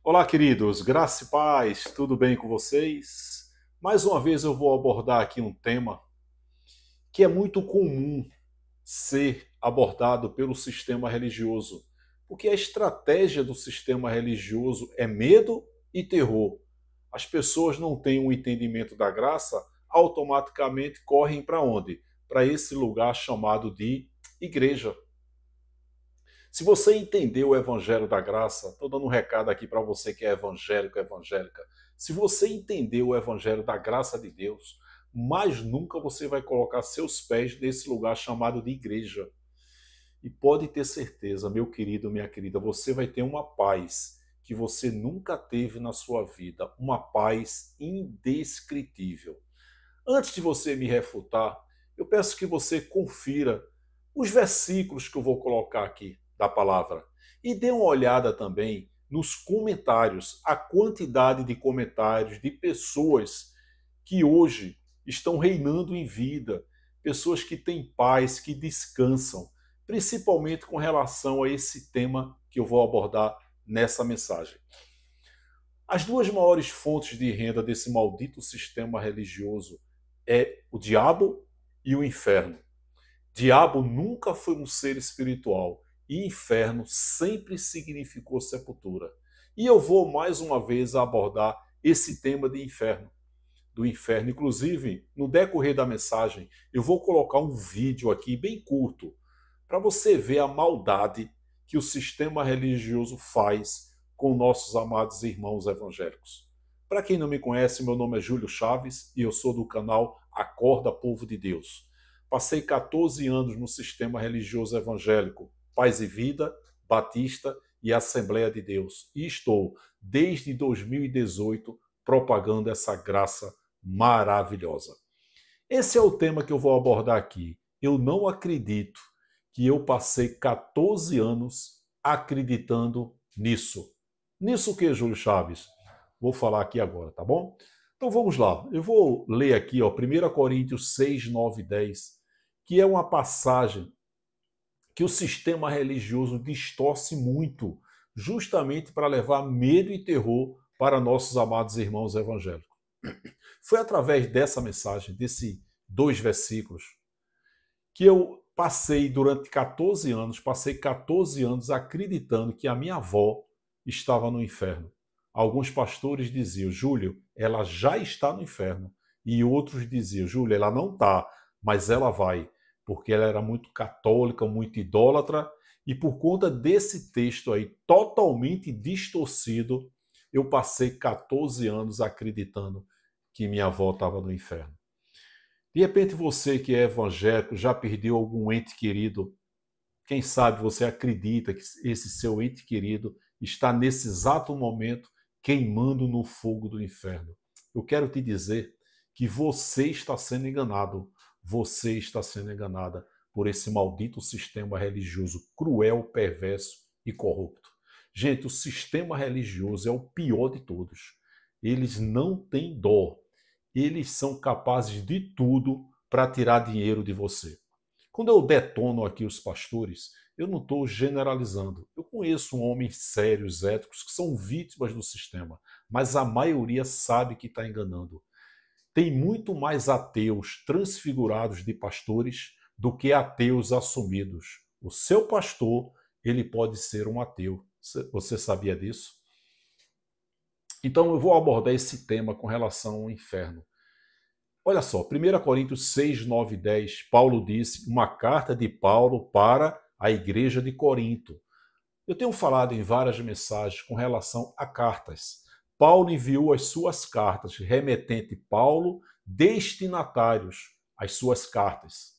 Olá, queridos, graça e paz, tudo bem com vocês? Mais uma vez eu vou abordar aqui um tema que é muito comum ser abordado pelo sistema religioso, porque a estratégia do sistema religioso é medo e terror. As pessoas não têm um entendimento da graça, automaticamente correm para onde? Para esse lugar chamado de igreja. Se você entender o Evangelho da Graça, estou dando um recado aqui para você que é evangélico, evangélica. Se você entender o Evangelho da Graça de Deus, mais nunca você vai colocar seus pés nesse lugar chamado de igreja. E pode ter certeza, meu querido, minha querida, você vai ter uma paz que você nunca teve na sua vida, uma paz indescritível. Antes de você me refutar, eu peço que você confira os versículos que eu vou colocar aqui da palavra e dê uma olhada também nos comentários, a quantidade de comentários de pessoas que hoje estão reinando em vida, pessoas que têm paz, que descansam, principalmente com relação a esse tema que eu vou abordar nessa mensagem. As duas maiores fontes de renda desse maldito sistema religioso é o diabo e o inferno. Diabo nunca foi um ser espiritual e inferno sempre significou sepultura. E eu vou mais uma vez abordar esse tema de inferno, do inferno. Inclusive, no decorrer da mensagem, eu vou colocar um vídeo aqui bem curto para você ver a maldade que o sistema religioso faz com nossos amados irmãos evangélicos. Para quem não me conhece, meu nome é Júlio Chaves e eu sou do canal Acorda Povo de Deus. Passei 14 anos no sistema religioso evangélico Paz e Vida, Batista e Assembleia de Deus e estou, desde 2018, propagando essa graça maravilhosa. Esse é o tema que eu vou abordar aqui. Eu não acredito que eu passei 14 anos acreditando nisso. Nisso o que, Júlio Chaves? Vou falar aqui agora, tá bom? Então vamos lá. Eu vou ler aqui, ó, 1 Coríntios 6, 9 e 10, que é uma passagem que o sistema religioso distorce muito, justamente para levar medo e terror para nossos amados irmãos evangélicos. Foi através dessa mensagem, desses dois versículos, que eu passei 14 anos acreditando que a minha avó estava no inferno. Alguns pastores diziam, Júlio, ela já está no inferno. E outros diziam, Júlio, ela não está, mas ela vai, porque ela era muito católica, muito idólatra, e por conta desse texto aí totalmente distorcido, eu passei 14 anos acreditando que minha avó estava no inferno. De repente você que é evangélico já perdeu algum ente querido. Quem sabe você acredita que esse seu ente querido está nesse exato momento queimando no fogo do inferno. Eu quero te dizer que você está sendo enganado. Você está sendo enganada por esse maldito sistema religioso cruel, perverso e corrupto. Gente, o sistema religioso é o pior de todos. Eles não têm dó. Eles são capazes de tudo para tirar dinheiro de você. Quando eu detono aqui os pastores, eu não estou generalizando. Eu conheço homens sérios, éticos, que são vítimas do sistema, mas a maioria sabe que está enganando. Tem muito mais ateus transfigurados de pastores do que ateus assumidos. O seu pastor, ele pode ser um ateu. Você sabia disso? Então eu vou abordar esse tema com relação ao inferno. Olha só, 1 Coríntios 6, 9 e 10, Paulo disse, uma carta de Paulo para a igreja de Corinto. Eu tenho falado em várias mensagens com relação a cartas. Paulo enviou as suas cartas, remetente Paulo, destinatários, as suas cartas.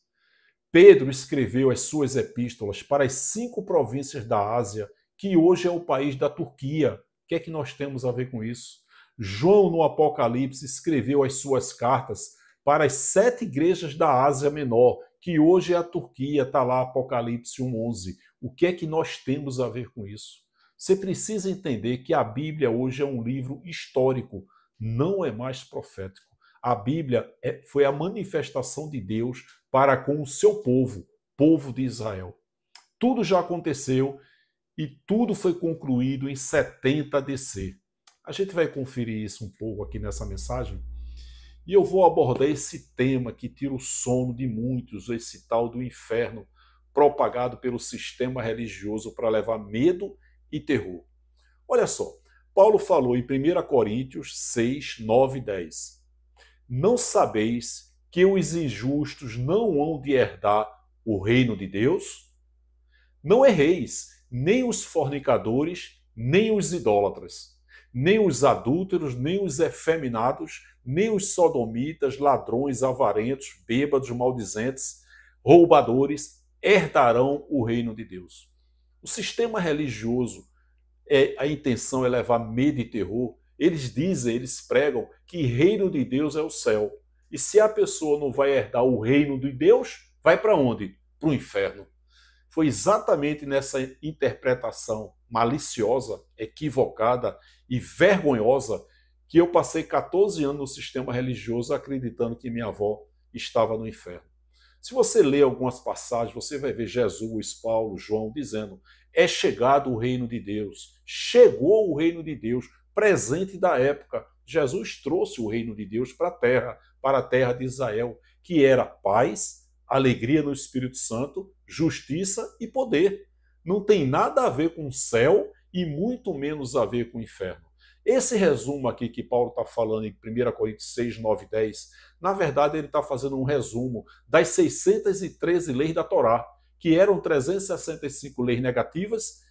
Pedro escreveu as suas epístolas para as 5 províncias da Ásia, que hoje é o país da Turquia. O que é que nós temos a ver com isso? João, no Apocalipse, escreveu as suas cartas para as 7 igrejas da Ásia Menor, que hoje é a Turquia, está lá Apocalipse 1:11. O que é que nós temos a ver com isso? Você precisa entender que a Bíblia hoje é um livro histórico, não é mais profético. A Bíblia foi a manifestação de Deus para com o seu povo, povo de Israel. Tudo já aconteceu e tudo foi concluído em 70 DC. A gente vai conferir isso um pouco aqui nessa mensagem e eu vou abordar esse tema que tira o sono de muitos, esse tal do inferno propagado pelo sistema religioso para levar medo e terror. Olha só, Paulo falou em 1 Coríntios 6, 9 e 10. Não sabeis que os injustos não hão de herdar o reino de Deus? Não erreis, nem os fornicadores, nem os idólatras, nem os adúlteros, nem os efeminados, nem os sodomitas, ladrões, avarentos, bêbados, maldizentes, roubadores, herdarão o reino de Deus. O sistema religioso, a intenção é levar medo e terror. Eles dizem, eles pregam que reino de Deus é o céu. E se a pessoa não vai herdar o reino de Deus, vai para onde? Para o inferno. Foi exatamente nessa interpretação maliciosa, equivocada e vergonhosa que eu passei 14 anos no sistema religioso acreditando que minha avó estava no inferno. Se você ler algumas passagens, você vai ver Jesus, Paulo, João dizendo: é chegado o reino de Deus, chegou o reino de Deus, presente da época. Jesus trouxe o reino de Deus para a terra de Israel, que era paz, alegria no Espírito Santo, justiça e poder. Não tem nada a ver com o céu e muito menos a ver com o inferno. Esse resumo aqui que Paulo está falando em 1 Coríntios 6, 9 e 10, na verdade ele está fazendo um resumo das 613 leis da Torá, que eram 365 leis negativas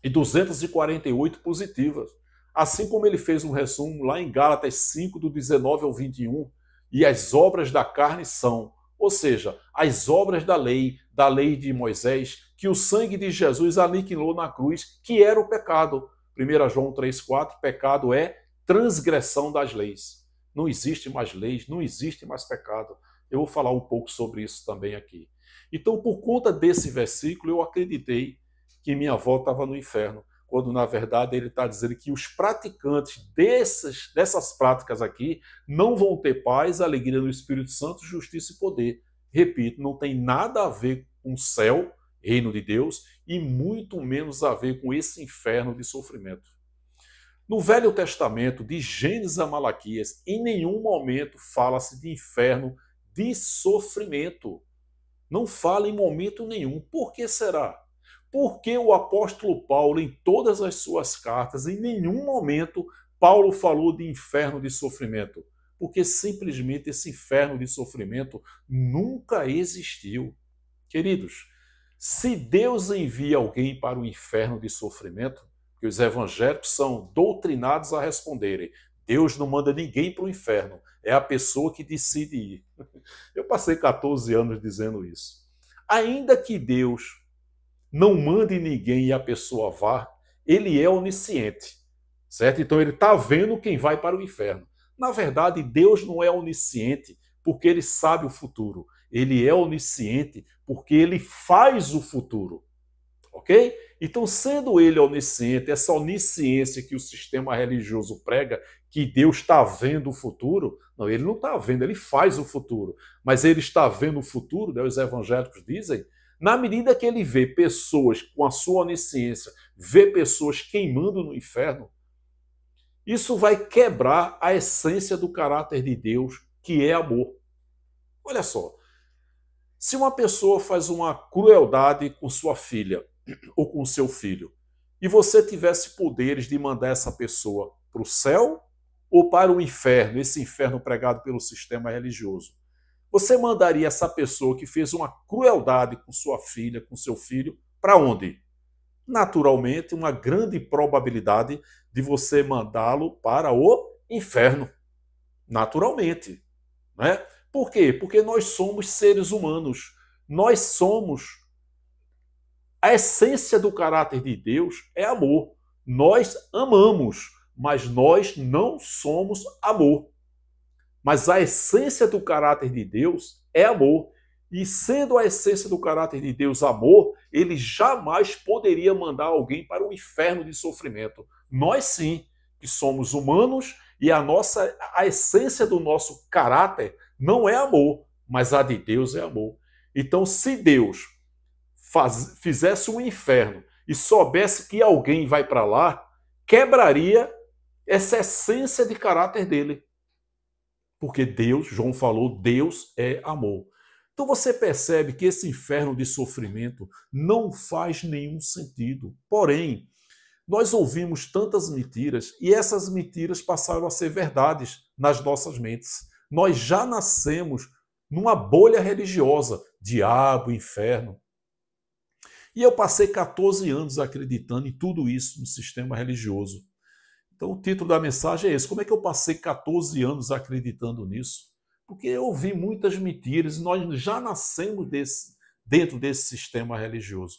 e 248 positivas. Assim como ele fez um resumo lá em Gálatas 5, do 19 ao 21, e as obras da carne são, ou seja, as obras da lei de Moisés, que o sangue de Jesus aniquilou na cruz, que era o pecado. 1 João 3,4, pecado é transgressão das leis. Não existe mais leis, não existe mais pecado. Eu vou falar um pouco sobre isso também aqui. Então, por conta desse versículo, eu acreditei que minha avó estava no inferno, quando na verdade ele está dizendo que os praticantes dessas práticas aqui não vão ter paz, alegria no Espírito Santo, justiça e poder. Repito, não tem nada a ver com o céu, reino de Deus, e muito menos a ver com esse inferno de sofrimento. No Velho Testamento, de Gênesis a Malaquias, em nenhum momento fala-se de inferno de sofrimento. Não fala em momento nenhum. Por que será? Porque o apóstolo Paulo, em todas as suas cartas, em nenhum momento Paulo falou de inferno de sofrimento. Porque simplesmente esse inferno de sofrimento nunca existiu. Queridos, se Deus envia alguém para o inferno de sofrimento, que os evangélicos são doutrinados a responderem: Deus não manda ninguém para o inferno, é a pessoa que decide ir. Eu passei 14 anos dizendo isso. Ainda que Deus não mande ninguém e a pessoa vá, ele é onisciente, certo? Então ele está vendo quem vai para o inferno. Na verdade, Deus não é onisciente porque ele sabe o futuro. Ele é onisciente porque ele faz o futuro, ok? Então, sendo ele onisciente, essa onisciência que o sistema religioso prega, que Deus está vendo o futuro, não, ele não está vendo, ele faz o futuro. Mas ele está vendo o futuro, né, os evangélicos dizem, na medida que ele vê pessoas com a sua onisciência, vê pessoas queimando no inferno, isso vai quebrar a essência do caráter de Deus, que é amor. Olha só, se uma pessoa faz uma crueldade com sua filha ou com seu filho, e você tivesse poderes de mandar essa pessoa para o céu ou para o inferno, esse inferno pregado pelo sistema religioso, você mandaria essa pessoa que fez uma crueldade com sua filha, com seu filho, para onde? Naturalmente, uma grande probabilidade de você mandá-lo para o inferno. Naturalmente, né? Por quê? Porque nós somos seres humanos. Nós somos. A essência do caráter de Deus é amor. Nós amamos, mas nós não somos amor. Mas a essência do caráter de Deus é amor. E sendo a essência do caráter de Deus amor, ele jamais poderia mandar alguém para o inferno de sofrimento. Nós sim, que somos humanos e a essência do nosso caráter não é amor, mas a de Deus é amor. Então, se Deus fizesse um inferno e soubesse que alguém vai para lá, quebraria essa essência de caráter dele. Porque Deus, João falou, Deus é amor. Então você percebe que esse inferno de sofrimento não faz nenhum sentido. Porém, nós ouvimos tantas mentiras e essas mentiras passaram a ser verdades nas nossas mentes. Nós já nascemos numa bolha religiosa, diabo, inferno. E eu passei 14 anos acreditando em tudo isso no sistema religioso. Então o título da mensagem é esse: como é que eu passei 14 anos acreditando nisso? Porque eu ouvi muitas mentiras e nós já nascemos dentro desse sistema religioso.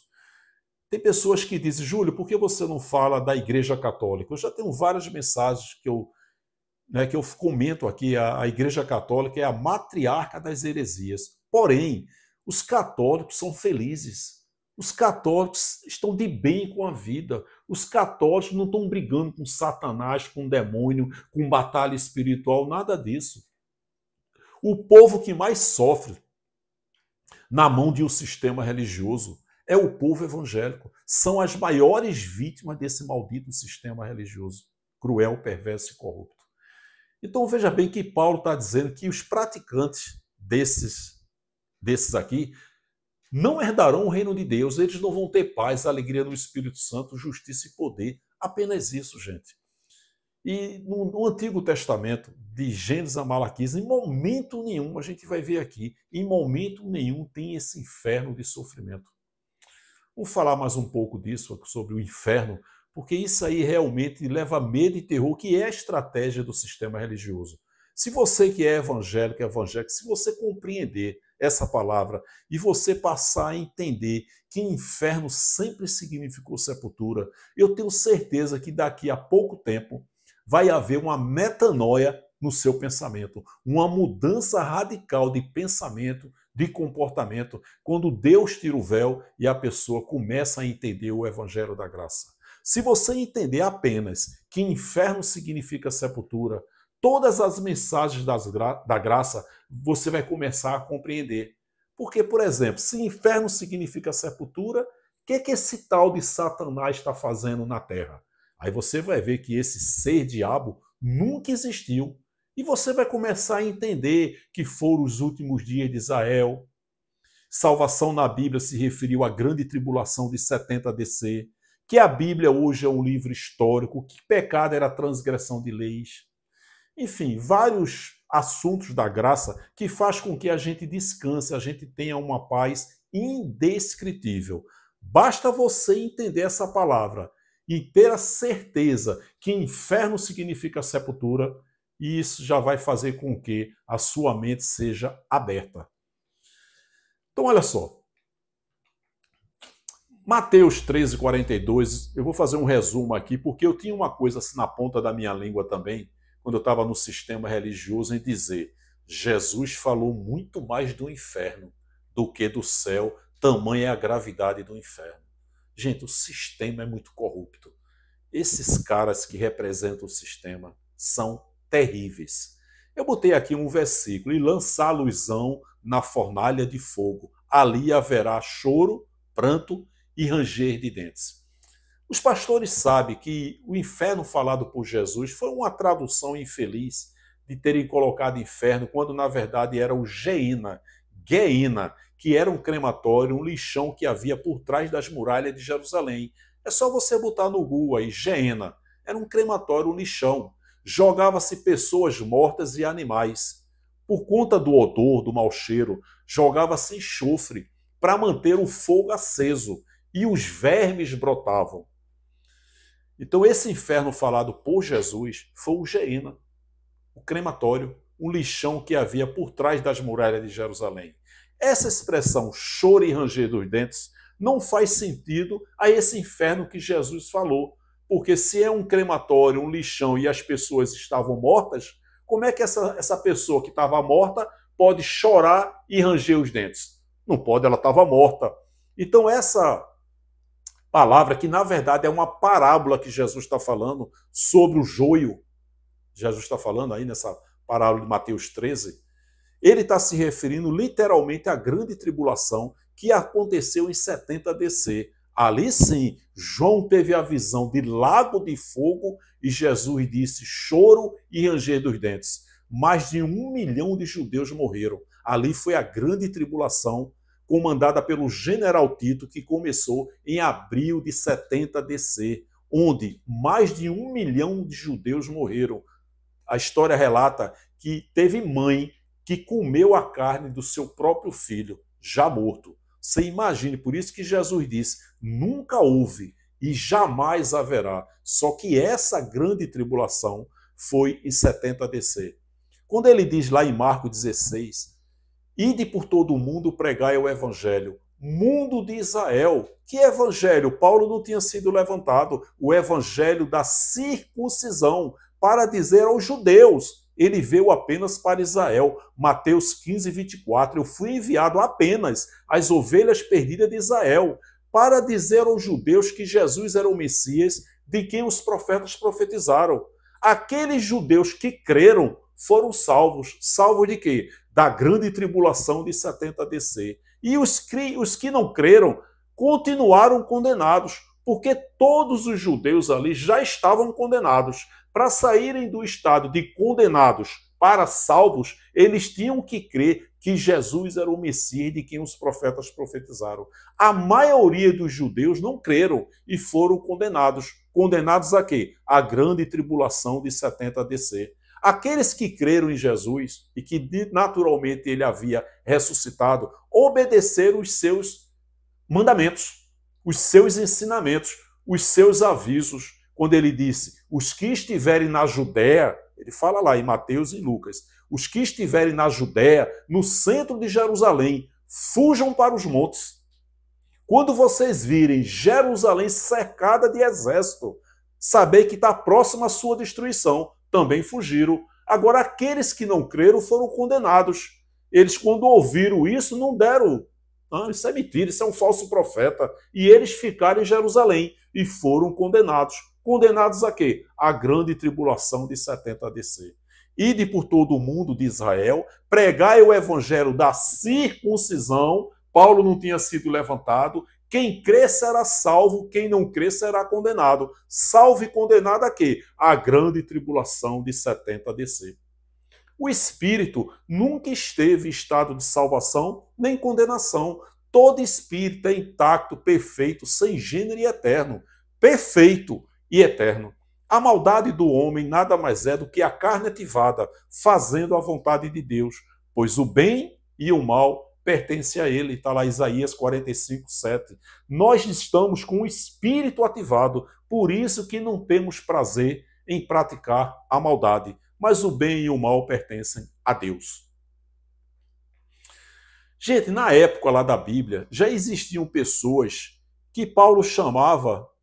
Tem pessoas que dizem, Júlio, por que você não fala da Igreja Católica? Eu já tenho várias mensagens que eu comento aqui. A Igreja Católica é a matriarca das heresias. Porém, os católicos são felizes. Os católicos estão de bem com a vida. Os católicos não estão brigando com Satanás, com demônio, com batalha espiritual, nada disso. O povo que mais sofre na mão de um sistema religioso é o povo evangélico. São as maiores vítimas desse maldito sistema religioso, cruel, perverso e corrupto. Então veja bem que Paulo está dizendo que os praticantes desses aqui não herdarão o reino de Deus, eles não vão ter paz, alegria no Espírito Santo, justiça e poder. Apenas isso, gente. E no Antigo Testamento, de Gênesis a Malaquias, em momento nenhum, a gente vai ver aqui, em momento nenhum tem esse inferno de sofrimento. Vamos falar mais um pouco disso, sobre o inferno, porque isso aí realmente leva medo e terror, que é a estratégia do sistema religioso. Se você que é evangélico, se você compreender essa palavra e você passar a entender que inferno sempre significou sepultura, eu tenho certeza que daqui a pouco tempo vai haver uma metanoia no seu pensamento, uma mudança radical de pensamento, de comportamento, quando Deus tira o véu e a pessoa começa a entender o evangelho da graça. Se você entender apenas que inferno significa sepultura, todas as mensagens da graça você vai começar a compreender. Porque, por exemplo, se inferno significa sepultura, o que esse tal de Satanás está fazendo na Terra? Aí você vai ver que esse ser diabo nunca existiu. E você vai começar a entender que foram os últimos dias de Israel. Salvação na Bíblia se referiu à grande tribulação de 70 DC, que a Bíblia hoje é um livro histórico, que pecado era transgressão de leis. Enfim, vários assuntos da graça que faz com que a gente descanse, a gente tenha uma paz indescritível. Basta você entender essa palavra e ter a certeza que inferno significa sepultura, e isso já vai fazer com que a sua mente seja aberta. Então, olha só. Mateus 13:42, eu vou fazer um resumo aqui, porque eu tinha uma coisa assim na ponta da minha língua também, quando eu estava no sistema religioso, em dizer: Jesus falou muito mais do inferno do que do céu, tamanha é a gravidade do inferno. Gente, o sistema é muito corrupto. Esses caras que representam o sistema são terríveis. Eu botei aqui um versículo: e lançá-los-ão na fornalha de fogo, ali haverá choro, pranto e ranger de dentes. Os pastores sabem que o inferno falado por Jesus foi uma tradução infeliz de terem colocado inferno, quando na verdade era o Geina, que era um crematório, um lixão que havia por trás das muralhas de Jerusalém. É só você botar no Google aí, Geena. Era um crematório, um lixão. Jogava-se pessoas mortas e animais. Por conta do odor, do mau cheiro, jogava-se enxofre para manter o fogo aceso e os vermes brotavam. Então esse inferno falado por Jesus foi o Geena, o crematório, um lixão que havia por trás das muralhas de Jerusalém. Essa expressão choro e ranger dos dentes não faz sentido a esse inferno que Jesus falou, porque se é um crematório, um lixão e as pessoas estavam mortas, como é que essa pessoa que estava morta pode chorar e ranger os dentes? Não pode, ela estava morta. Então essa palavra, que na verdade é uma parábola que Jesus está falando sobre o joio, Jesus está falando aí nessa parábola de Mateus 13, ele está se referindo literalmente à grande tribulação que aconteceu em 70 DC, Ali sim, João teve a visão de lago de fogo e Jesus disse choro e ranger dos dentes. Mais de 1 milhão de judeus morreram. Ali foi a grande tribulação comandada pelo general Tito, que começou em abril de 70 DC, onde mais de 1 milhão de judeus morreram. A história relata que teve mãe que comeu a carne do seu próprio filho, já morto. Você imagine, por isso que Jesus disse, nunca houve e jamais haverá. Só que essa grande tribulação foi em 70 DC. Quando ele diz lá em Marcos 16, ide por todo o mundo pregai o evangelho. Mundo de Israel. Que evangelho? Paulo não tinha sido levantado. O evangelho da circuncisão para dizer aos judeus. Ele veio apenas para Israel. Mateus 15, 24. Eu fui enviado apenas às ovelhas perdidas de Israel para dizer aos judeus que Jesus era o Messias de quem os profetas profetizaram. Aqueles judeus que creram foram salvos. Salvos de quê? Da grande tribulação de 70 DC. E os que não creram continuaram condenados, porque todos os judeus ali já estavam condenados. Para saírem do estado de condenados para salvos, eles tinham que crer que Jesus era o Messias de quem os profetas profetizaram. A maioria dos judeus não creram e foram condenados. Condenados a quê? A grande tribulação de 70 DC. Aqueles que creram em Jesus e que naturalmente ele havia ressuscitado, obedeceram os seus mandamentos, os seus ensinamentos, os seus avisos. Quando ele disse, os que estiverem na Judéia, ele fala lá em Mateus e em Lucas, os que estiverem na Judéia, no centro de Jerusalém, fujam para os montes. Quando vocês virem Jerusalém cercada de exército, sabei que está próxima à sua destruição. Também fugiram. Agora, aqueles que não creram foram condenados. Eles, quando ouviram isso, não deram. Isso é mentira, isso é um falso profeta. E eles ficaram em Jerusalém e foram condenados. Condenados a quê? A grande tribulação de 70 DC. Ide por todo o mundo de Israel, pregai o evangelho da circuncisão. Paulo não tinha sido levantado. Quem crê será salvo, quem não crê será condenado. Salvo e condenado a quê? A grande tribulação de 70 DC. O Espírito nunca esteve em estado de salvação nem condenação. Todo Espírito é intacto, perfeito, sem gênero e eterno. Perfeito e eterno. A maldade do homem nada mais é do que a carne ativada, fazendo a vontade de Deus, pois o bem e o mal pertence a ele, está lá Isaías 45, 7. Nós estamos com o espírito ativado, por isso que não temos prazer em praticar a maldade, mas o bem e o mal pertencem a Deus. Gente, na época lá da Bíblia, já existiam pessoas que Paulo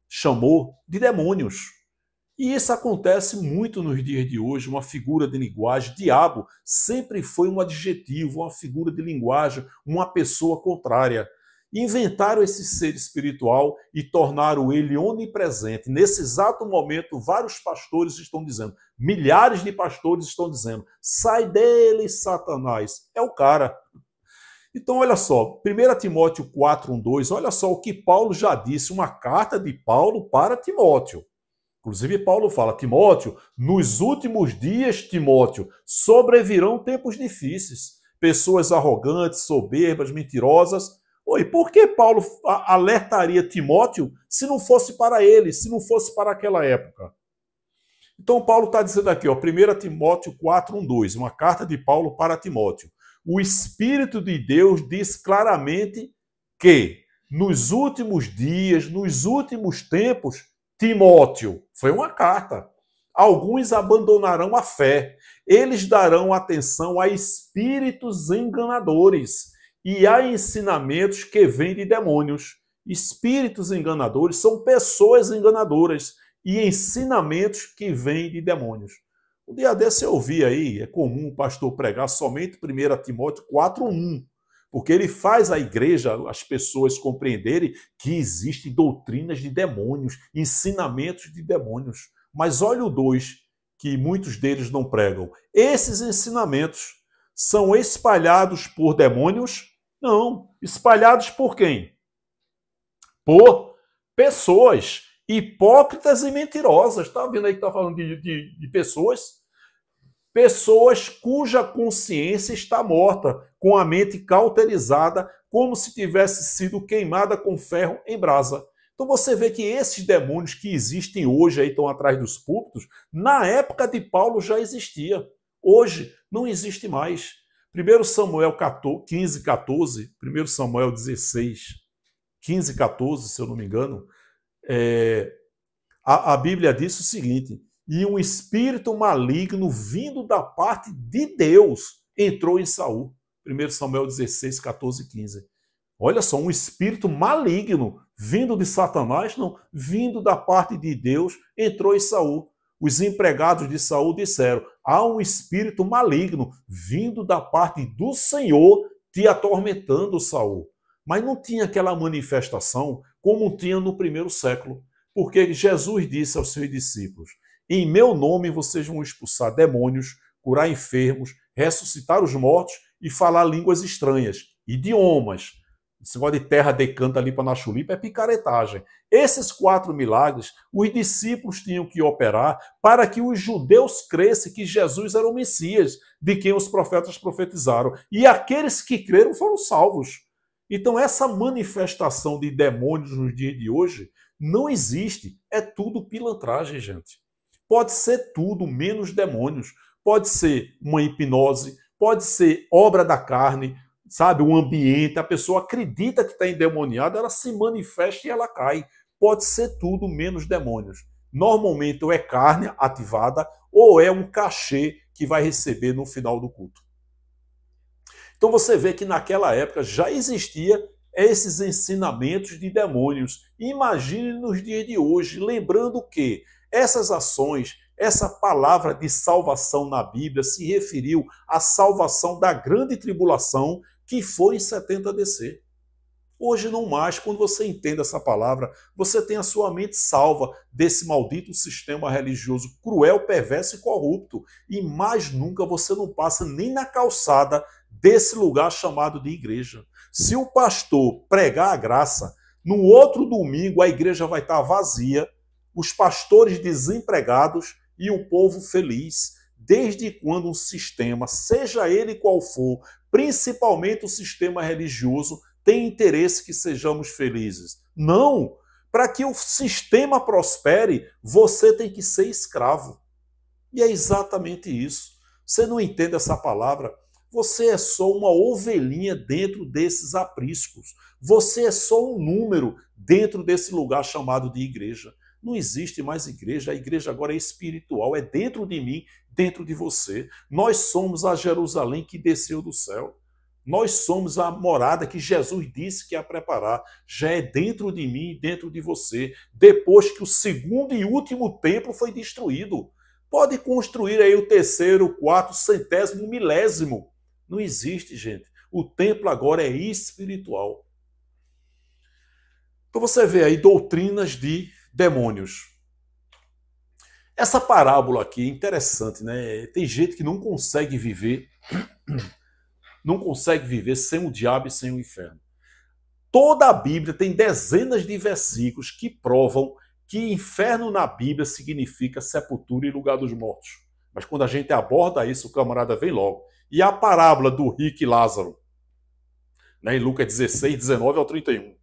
chamou de demônios. E isso acontece muito nos dias de hoje, uma figura de linguagem. Diabo sempre foi um adjetivo, uma figura de linguagem, uma pessoa contrária. Inventaram esse ser espiritual e tornaram ele onipresente. Nesse exato momento, vários pastores estão dizendo, milhares de pastores estão dizendo, sai dele, Satanás. É o cara. Então, olha só, 1 Timóteo 4, 1, 2, olha só o que Paulo já disse, uma carta de Paulo para Timóteo. Inclusive, Paulo fala, Timóteo, nos últimos dias, Timóteo, sobrevirão tempos difíceis. Pessoas arrogantes, soberbas, mentirosas. Por que Paulo alertaria Timóteo se não fosse para ele, se não fosse para aquela época? Então, Paulo está dizendo aqui, 1 Timóteo 4, 1, 2, uma carta de Paulo para Timóteo. O Espírito de Deus diz claramente que nos últimos dias, nos últimos tempos, Timóteo, foi uma carta. Alguns abandonarão a fé. Eles darão atenção a espíritos enganadores e a ensinamentos que vêm de demônios. Espíritos enganadores são pessoas enganadoras e ensinamentos que vêm de demônios. Um dia desse eu ouvi aí, é comum o pastor pregar somente 1 Timóteo 4:1. Porque ele faz a igreja, as pessoas compreenderem que existem doutrinas de demônios, ensinamentos de demônios. Mas olha o 2, que muitos deles não pregam. Esses ensinamentos são espalhados por demônios? Não. Espalhados por quem? Por pessoas hipócritas e mentirosas. Está vendo aí que está falando de pessoas? Pessoas cuja consciência está morta, com a mente cauterizada, como se tivesse sido queimada com ferro em brasa. Então você vê que esses demônios que existem hoje, aí estão atrás dos púlpitos, na época de Paulo já existia. Hoje não existe mais. 1 Samuel 15, 14, 1 Samuel 16, 15, 14, se eu não me engano, a Bíblia diz o seguinte: e um espírito maligno vindo da parte de Deus entrou em Saul. 1 Samuel 16, 14 e 15. Olha só, um espírito maligno vindo de Satanás, não, vindo da parte de Deus, entrou em Saul. Os empregados de Saul disseram: há um espírito maligno vindo da parte do Senhor te atormentando, Saul. Mas não tinha aquela manifestação como tinha no primeiro século, porque Jesus disse aos seus discípulos: em meu nome vocês vão expulsar demônios, curar enfermos, ressuscitar os mortos e falar línguas estranhas, idiomas. Esse negócio de terra decanta ali para na chulipa é picaretagem. Esses 4 milagres, os discípulos tinham que operar para que os judeus crescem que Jesus era o Messias, de quem os profetas profetizaram. E aqueles que creram foram salvos. Então essa manifestação de demônios nos dias de hoje não existe. É tudo pilantragem, gente. Pode ser tudo menos demônios. Pode ser uma hipnose, pode ser obra da carne, sabe, o ambiente, a pessoa acredita que está endemoniada, ela se manifesta e ela cai. Pode ser tudo menos demônios. Normalmente ou é carne ativada ou é um cachê que vai receber no final do culto. Então você vê que naquela época já existia esses ensinamentos de demônios. Imagine nos dias de hoje, lembrando que essas ações, essa palavra de salvação na Bíblia se referiu à salvação da grande tribulação que foi em 70 DC. Hoje não mais, quando você entende essa palavra, você tem a sua mente salva desse maldito sistema religioso cruel, perverso e corrupto. E mais nunca você não passa nem na calçada desse lugar chamado de igreja. Se o pastor pregar a graça, no outro domingo a igreja vai estar vazia, os pastores desempregados e o povo feliz. Desde quando um sistema, seja ele qual for, principalmente o sistema religioso, tem interesse que sejamos felizes? Não! Para que o sistema prospere, você tem que ser escravo. E é exatamente isso. Você não entende essa palavra? Você é só uma ovelhinha dentro desses apriscos. Você é só um número dentro desse lugar chamado de igreja. Não existe mais igreja, a igreja agora é espiritual, é dentro de mim, dentro de você. Nós somos a Jerusalém que desceu do céu. Nós somos a morada que Jesus disse que ia preparar. Já é dentro de mim e dentro de você. Depois que o segundo e último templo foi destruído. Pode construir aí o terceiro, quarto, centésimo, milésimo. Não existe, gente. O templo agora é espiritual. Então você vê aí doutrinas de demônios. Essa parábola aqui é interessante, né? Tem gente que não consegue viver sem o diabo e sem o inferno. Toda a Bíblia tem dezenas de versículos que provam que inferno na Bíblia significa sepultura e lugar dos mortos. Mas quando a gente aborda isso, o camarada vem logo. E a parábola do rico e Lázaro, né, em Lucas 16, 19 ao 31.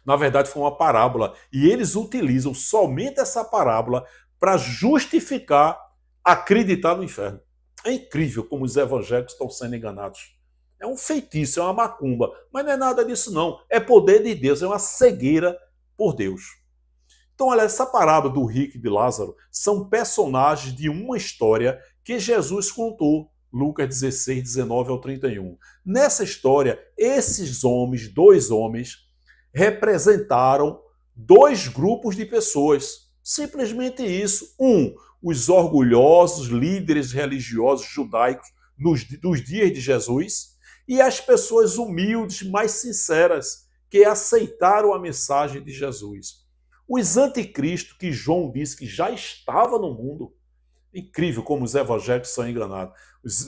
Na verdade, foi uma parábola. E eles utilizam somente essa parábola para justificar acreditar no inferno. É incrível como os evangélicos estão sendo enganados. É um feitiço, é uma macumba. Mas não é nada disso, não. É poder de Deus, é uma cegueira por Deus. Então, olha, essa parábola do rico e de Lázaro são personagens de uma história que Jesus contou. Lucas 16, 19 ao 31. Nessa história, esses homens, 2 homens, representaram 2 grupos de pessoas. Simplesmente isso. Os orgulhosos líderes religiosos judaicos dos dias de Jesus e as pessoas humildes, mais sinceras, que aceitaram a mensagem de Jesus. Os anticristos, que João disse que já estava no mundo. Incrível como os evangélicos são enganados.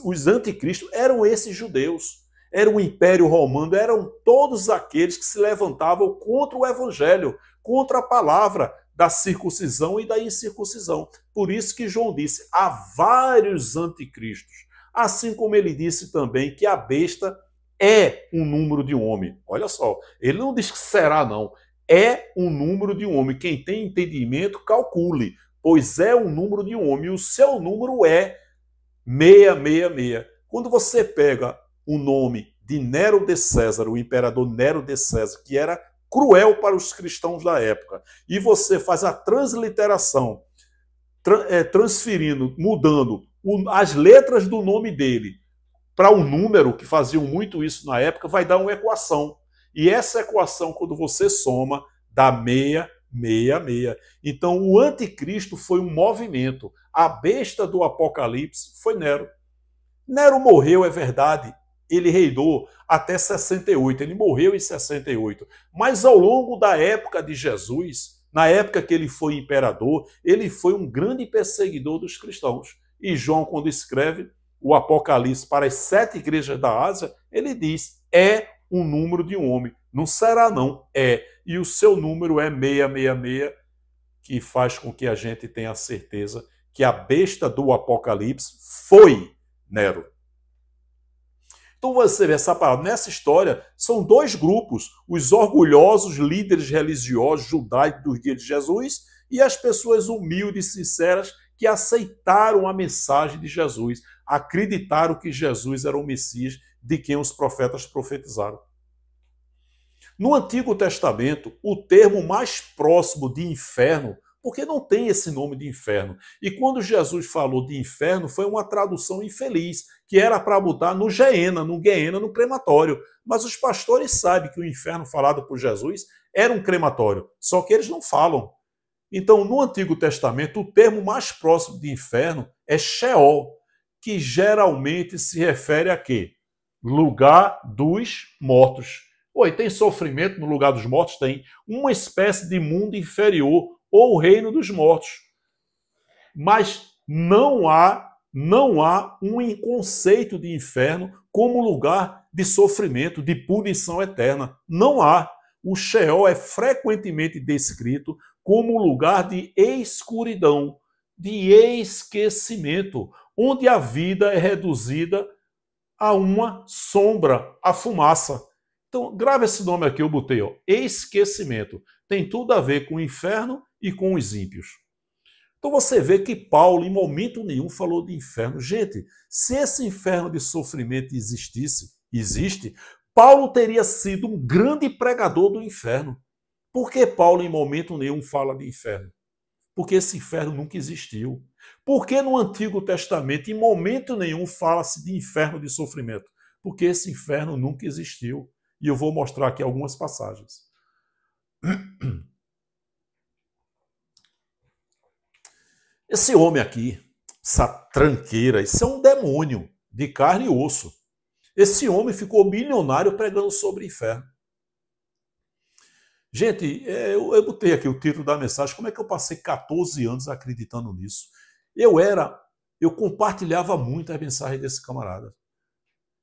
Os anticristos eram esses judeus. era o Império Romano, eram todos aqueles que se levantavam contra o Evangelho, contra a palavra da circuncisão e da incircuncisão. Por isso que João disse, há vários anticristos. Assim como ele disse também que a besta é um número de um homem. Olha só, ele não diz que será, não. É um número de um homem. Quem tem entendimento, calcule, pois é um número de um homem. E o seu número é 666. Quando você pega o nome de Nero de César, o imperador Nero de César, que era cruel para os cristãos da época, e você faz a transliteração, transferindo, mudando as letras do nome dele para um número, que faziam muito isso na época, vai dar uma equação. E essa equação, quando você soma, dá 666. Então, o anticristo foi um movimento. A besta do Apocalipse foi Nero. Nero morreu, é verdade. Ele reinou até 68. Ele morreu em 68. Mas ao longo da época de Jesus, na época que ele foi imperador, ele foi um grande perseguidor dos cristãos. E João, quando escreve o Apocalipse para as 7 igrejas da Ásia, ele diz, é um número de um homem. Não será, não. É. E o seu número é 666, que faz com que a gente tenha a certeza que a besta do Apocalipse foi Nero. Então você vê essa palavra. Nessa história, são 2 grupos, os orgulhosos líderes religiosos judaicos dos dias de Jesus e as pessoas humildes e sinceras que aceitaram a mensagem de Jesus, acreditaram que Jesus era o Messias de quem os profetas profetizaram. No Antigo Testamento, o termo mais próximo de inferno, porque não tem esse nome de inferno, e quando Jesus falou de inferno, foi uma tradução infeliz, que era para botar no Geena, no crematório. Mas os pastores sabem que o inferno falado por Jesus era um crematório, só que eles não falam. Então, no Antigo Testamento, o termo mais próximo de inferno é Sheol, que geralmente se refere a quê? Lugar dos mortos. Oi, tem sofrimento no lugar dos mortos? Tem. Uma espécie de mundo inferior ou reino dos mortos. Mas não há um conceito de inferno como lugar de sofrimento, de punição eterna. Não há. O Sheol é frequentemente descrito como lugar de escuridão, de esquecimento, onde a vida é reduzida a uma sombra, a fumaça. Então, grave esse nome aqui, eu botei, ó, esquecimento. Tem tudo a ver com o inferno e com os ímpios. Então você vê que Paulo, em momento nenhum, falou de inferno. Gente, se esse inferno de sofrimento existe, Paulo teria sido um grande pregador do inferno. Por que Paulo, em momento nenhum, fala de inferno? Porque esse inferno nunca existiu. Por que no Antigo Testamento, em momento nenhum, fala-se de inferno de sofrimento? Porque esse inferno nunca existiu. E eu vou mostrar aqui algumas passagens. Esse homem aqui, essa tranqueira, isso é um demônio de carne e osso. Esse homem ficou milionário pregando sobre inferno. Gente, eu botei aqui o título da mensagem, como é que eu passei 14 anos acreditando nisso? Eu compartilhava muito as mensagens desse camarada.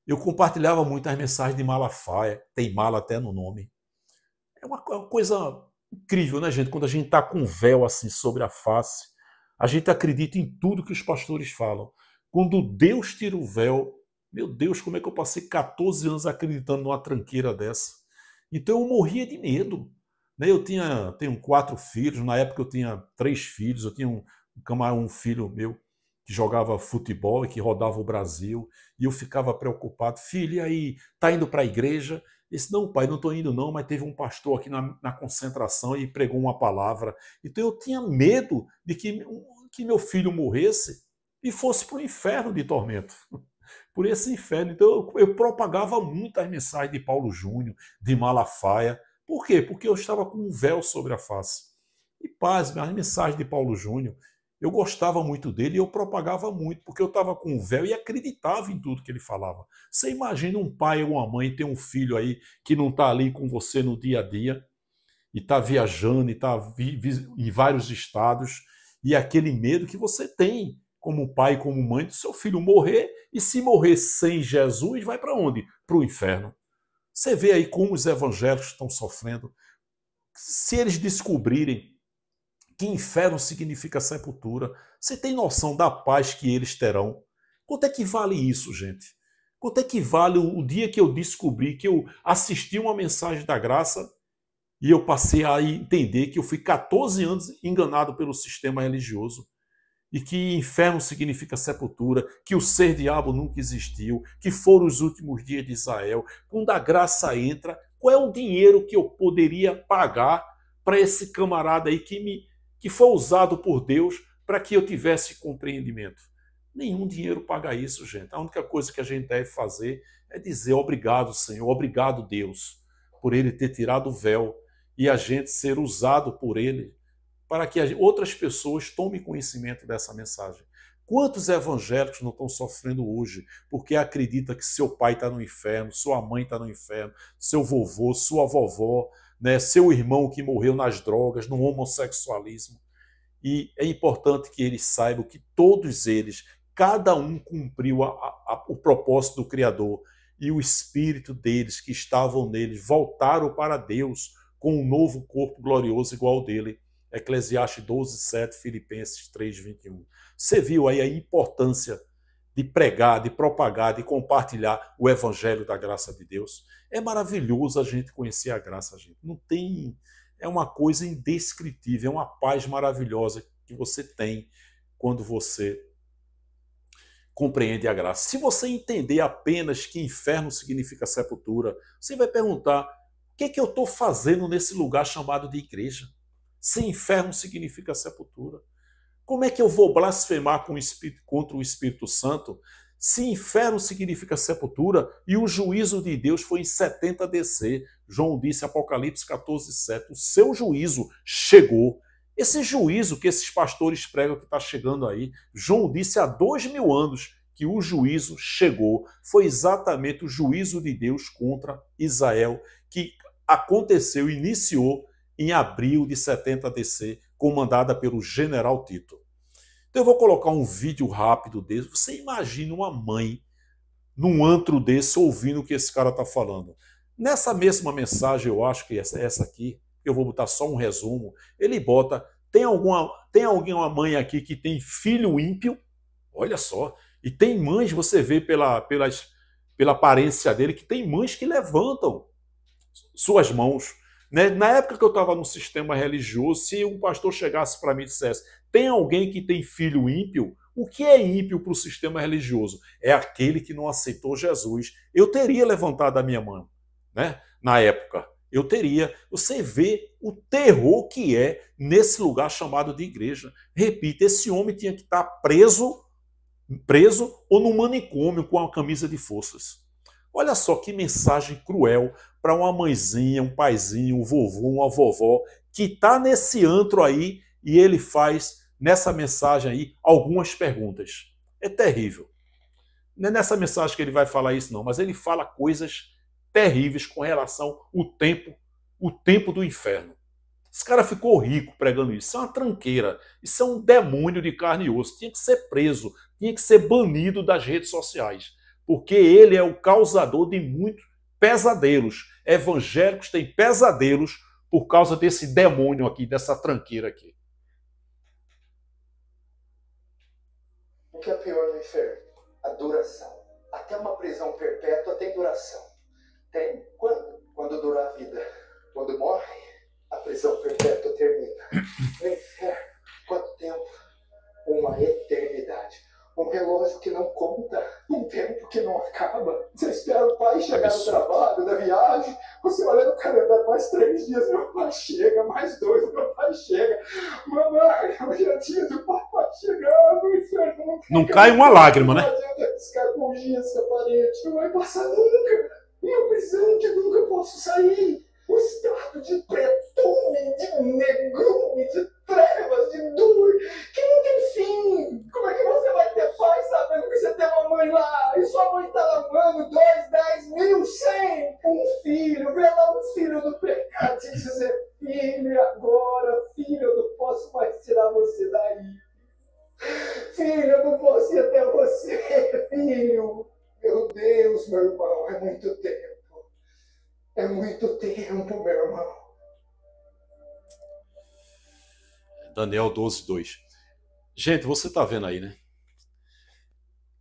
Eu compartilhava muito as mensagens de Malafaia, tem mala até no nome. É uma coisa incrível, né, gente? Quando a gente está com um véu assim sobre a face, a gente acredita em tudo que os pastores falam. Quando Deus tira o véu, meu Deus, como é que eu passei 14 anos acreditando numa tranqueira dessa? Então eu morria de medo. Eu tenho 4 filhos, na época eu tinha 3 filhos, eu tinha um filho meu que jogava futebol e que rodava o Brasil, e eu ficava preocupado. Filho, e aí, tá indo para a igreja? Eu disse, não, pai, não estou indo não, mas teve um pastor aqui na concentração e pregou uma palavra. Então eu tinha medo de que meu filho morresse e fosse para o inferno de tormento. Por esse inferno. Então eu propagava muito as mensagens de Paulo Júnior, de Malafaia. Por quê? Porque eu estava com um véu sobre a face. E paz, as mensagens de Paulo Júnior, eu gostava muito dele e eu propagava muito, porque eu estava com um véu e acreditava em tudo que ele falava. Você imagina um pai ou uma mãe ter um filho aí que não está ali com você no dia a dia, e está viajando, e está em vários estados, e aquele medo que você tem como pai, como mãe, do seu filho morrer E se morrer sem Jesus, vai para onde? Para o inferno. Você vê aí como os evangélicos estão sofrendo. Se eles descobrirem que inferno significa sepultura, você tem noção da paz que eles terão? Quanto é que vale isso, gente? Quanto é que vale o dia que eu descobri, que eu assisti uma mensagem da graça e eu passei a entender que eu fui 14 anos enganado pelo sistema religioso e que inferno significa sepultura, que o ser diabo nunca existiu, que foram os últimos dias de Israel. Quando a graça entra, qual é o dinheiro que eu poderia pagar para esse camarada aí que foi usado por Deus para que eu tivesse compreendimento? Nenhum dinheiro paga isso, gente. A única coisa que a gente deve fazer é dizer obrigado, Senhor, obrigado, Deus, por Ele ter tirado o véu e a gente ser usado por Ele para que outras pessoas tomem conhecimento dessa mensagem. Quantos evangélicos não estão sofrendo hoje porque acredita que seu pai está no inferno, sua mãe está no inferno, seu vovô, sua vovó, né, seu irmão que morreu nas drogas, no homossexualismo? E é importante que eles saibam que todos eles, cada um cumpriu o propósito do Criador e o espírito deles que estavam neles voltaram para Deus com um novo corpo glorioso igual ao dele. Eclesiastes 12:7, Filipenses 3:21. Você viu aí a importância de pregar, de propagar, de compartilhar o evangelho da graça de Deus? É maravilhoso a gente conhecer a graça, gente. Não tem... É uma coisa indescritível, é uma paz maravilhosa que você tem quando você compreende a graça. Se você entender apenas que inferno significa sepultura, você vai perguntar: o que é que eu estou fazendo nesse lugar chamado de igreja? Se inferno significa sepultura, como é que eu vou blasfemar contra o Espírito Santo se inferno significa sepultura e o juízo de Deus foi em 70 DC? João disse, Apocalipse 14:7, o seu juízo chegou. Esse juízo que esses pastores pregam que está chegando aí, João disse há 2000 anos que o juízo chegou. Foi exatamente o juízo de Deus contra Israel que aconteceu, iniciou em abril de 70 DC, comandada pelo general Tito. Então eu vou colocar um vídeo rápido desse. Você imagina uma mãe num antro desse ouvindo o que esse cara está falando. Nessa mesma mensagem, eu acho que essa aqui, eu vou botar só um resumo, ele bota, tem alguma mãe aqui que tem filho ímpio? Olha só. E tem mães, você vê pela aparência dele, que tem mães que levantam suas mãos. Na época que eu estava no sistema religioso, se um pastor chegasse para mim e dissesse: tem alguém que tem filho ímpio? O que é ímpio para o sistema religioso? É aquele que não aceitou Jesus. Eu teria levantado a minha mão, né? Na época. Eu teria. Você vê o terror que é nesse lugar chamado de igreja. Repito, esse homem tinha que estar preso ou no manicômio com a camisa de forças. Olha só que mensagem cruel para uma mãezinha, um paizinho, um vovô, uma vovó que está nesse antro aí e ele faz nessa mensagem aí algumas perguntas. É terrível. Não é nessa mensagem que ele vai falar isso não, mas ele fala coisas terríveis com relação ao tempo do inferno. Esse cara ficou rico pregando isso. Isso é uma tranqueira. Isso é um demônio de carne e osso. Tinha que ser preso, tinha que ser banido das redes sociais, porque ele é o causador de muitos pesadelos. Evangélicos têm pesadelos por causa desse demônio aqui, dessa tranqueira aqui. O que é pior no inferno? A duração. Até uma prisão perpétua tem duração. Tem. Quando dura a vida. Quando morre, a prisão perpétua termina. No inferno, quanto tempo? Uma eternidade. Um relógio que não conta, um tempo que não acaba. Você espera o pai chegar no trabalho, da viagem, você olha no calendário, mais 3 dias, meu pai chega, mais 2, meu pai chega. Mamãe, hoje é dia do papai chegar no inferno. Não cai uma lágrima, né? Não adianta piscar com giz essa parede, não vai passar nunca. Minha prisão que nunca posso sair. O estado de pretume, de negrume, de trevas, de dor, que não tem fim. Como é que você vai ter paz sabendo que você tem uma mãe lá e sua mãe está lavando 2, 10 mil, 100? Um filho, vê lá um filho do pecado e dizer: filho, agora, filho, eu não posso mais tirar você daí. Filho, eu não posso ir até você, filho. Meu Deus, meu irmão, é muito tempo. É muito tempo, meu irmão. Daniel 12, 2. Gente, você está vendo aí, né?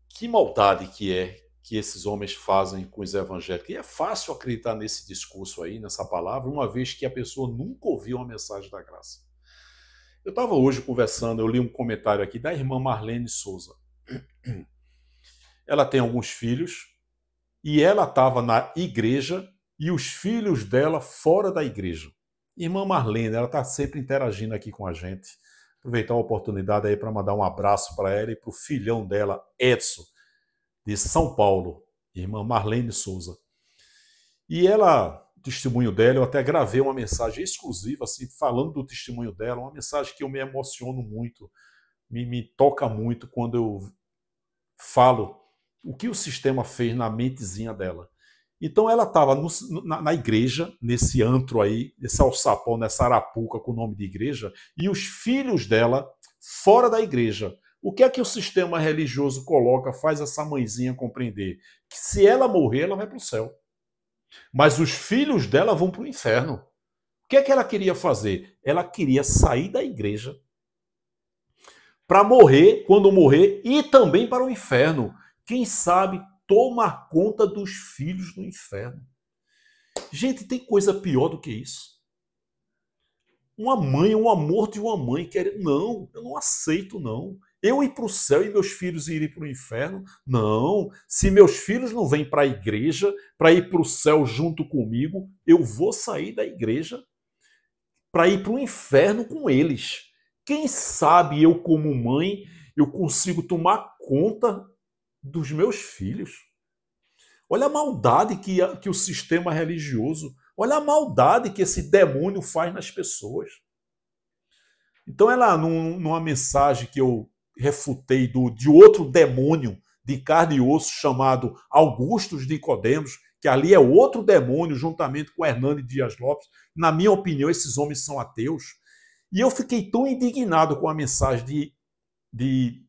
Que maldade que é que esses homens fazem com os evangélicos. E é fácil acreditar nesse discurso aí, nessa palavra, uma vez que a pessoa nunca ouviu uma mensagem da graça. Eu estava hoje conversando, eu li um comentário aqui da irmã Marlene Souza. Ela tem alguns filhos e ela estava na igreja e os filhos dela fora da igreja. Irmã Marlene, ela está sempre interagindo aqui com a gente. Aproveitar a oportunidade aí para mandar um abraço para ela e para o filhão dela, Edson, de São Paulo, irmã Marlene Souza. E ela, o testemunho dela, eu até gravei uma mensagem exclusiva, assim, falando do testemunho dela, uma mensagem que eu me emociono muito, me toca muito quando eu falo o que o sistema fez na mentezinha dela. Então ela estava na igreja, nesse antro aí, nesse alçapão, nessa arapuca com o nome de igreja, e os filhos dela fora da igreja. O que é que o sistema religioso coloca, faz essa mãezinha compreender? Que se ela morrer, ela vai para o céu. Mas os filhos dela vão para o inferno. O que é que ela queria fazer? Ela queria sair da igreja para morrer, quando morrer, e também para o inferno. Quem sabe tomar conta dos filhos no inferno. Gente, tem coisa pior do que isso? Uma mãe, o amor de uma mãe querer... Não, eu não aceito, não. Eu ir para o céu e meus filhos irem para o inferno? Não. Se meus filhos não vêm para a igreja, para ir para o céu junto comigo, eu vou sair da igreja para ir para o inferno com eles. Quem sabe eu, como mãe, eu consigo tomar conta dos meus filhos. Olha a maldade que o sistema religioso, olha a maldade que esse demônio faz nas pessoas. Então ela, numa mensagem que eu refutei de outro demônio de carne e osso chamado Augustus Nicodemos, que ali é outro demônio juntamente com Hernani Dias Lopes, na minha opinião esses homens são ateus, e eu fiquei tão indignado com a mensagem de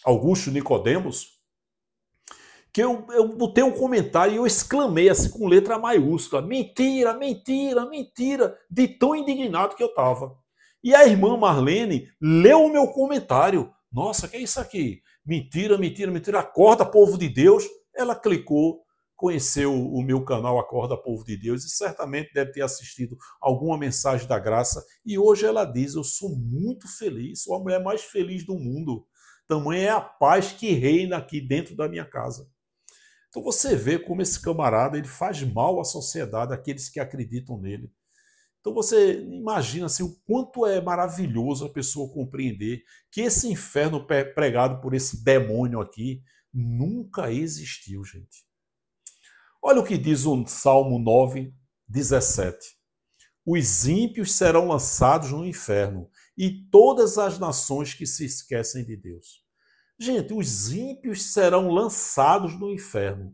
Augusto Nicodemos, que eu botei um comentário e eu exclamei assim com letra maiúscula, mentira, mentira, mentira, de tão indignado que eu estava. E a irmã Marlene leu o meu comentário. Nossa, que é isso aqui? Mentira, mentira, mentira, acorda, povo de Deus. Ela clicou, conheceu o meu canal Acorda, Povo de Deus, e certamente deve ter assistido alguma mensagem da graça. E hoje ela diz, eu sou muito feliz, sou a mulher mais feliz do mundo. Tamanha é a paz que reina aqui dentro da minha casa. Então você vê como esse camarada ele faz mal à sociedade, àqueles que acreditam nele. Então você imagina assim, o quanto é maravilhoso a pessoa compreender que esse inferno pregado por esse demônio aqui nunca existiu, gente. Olha o que diz o Salmo 9, 17. Os ímpios serão lançados no inferno e todas as nações que se esquecem de Deus. Gente, os ímpios serão lançados no inferno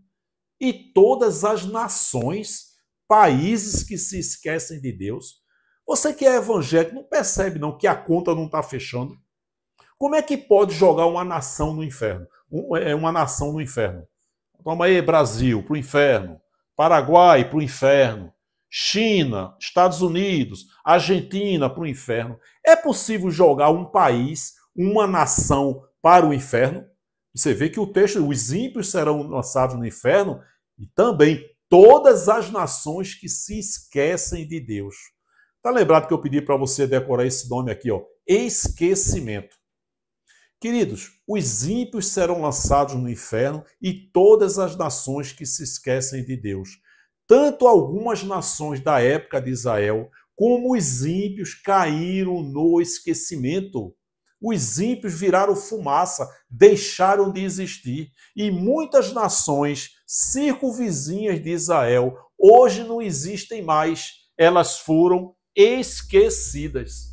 e todas as nações, países que se esquecem de Deus. Você que é evangélico não percebe não que a conta não está fechando? Como é que pode jogar uma nação no inferno? Uma nação no inferno. Toma aí, Brasil, para o inferno. Paraguai, para o inferno. China, Estados Unidos, Argentina, para o inferno. É possível jogar um país, uma nação para o inferno? Você vê que o texto, os ímpios serão lançados no inferno e também todas as nações que se esquecem de Deus. Tá lembrado que eu pedi para você decorar esse nome aqui, ó, esquecimento. Queridos, os ímpios serão lançados no inferno e todas as nações que se esquecem de Deus. Tanto algumas nações da época de Israel, como os ímpios caíram no esquecimento. Os ímpios viraram fumaça, deixaram de existir. E muitas nações circunvizinhas de Israel hoje não existem mais. Elas foram esquecidas.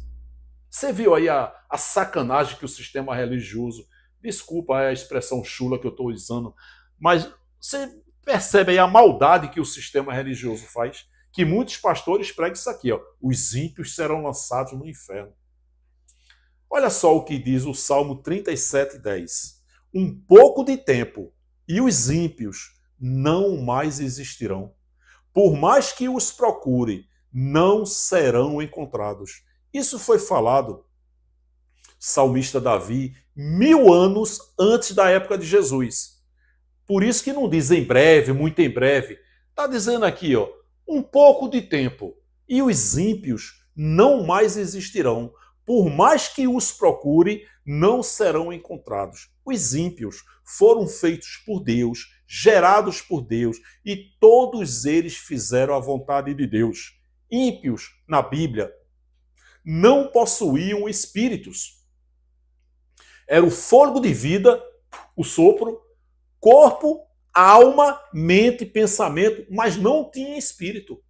Você viu aí a sacanagem que o sistema religioso, desculpa a expressão chula que eu estou usando, mas você percebe aí a maldade que o sistema religioso faz? Que muitos pastores pregam isso aqui, ó, os ímpios serão lançados no inferno. Olha só o que diz o Salmo 37:10. Um pouco de tempo e os ímpios não mais existirão. Por mais que os procure, não serão encontrados. Isso foi falado, salmista Davi, 1000 anos antes da época de Jesus. Por isso que não diz em breve, muito em breve. Está dizendo aqui, ó, um pouco de tempo e os ímpios não mais existirão. Por mais que os procure, não serão encontrados. Os ímpios foram feitos por Deus, gerados por Deus, e todos eles fizeram a vontade de Deus. Ímpios, na Bíblia, não possuíam espíritos. Era o fôlego de vida, o sopro, corpo, alma, mente, pensamento, mas não tinha espírito.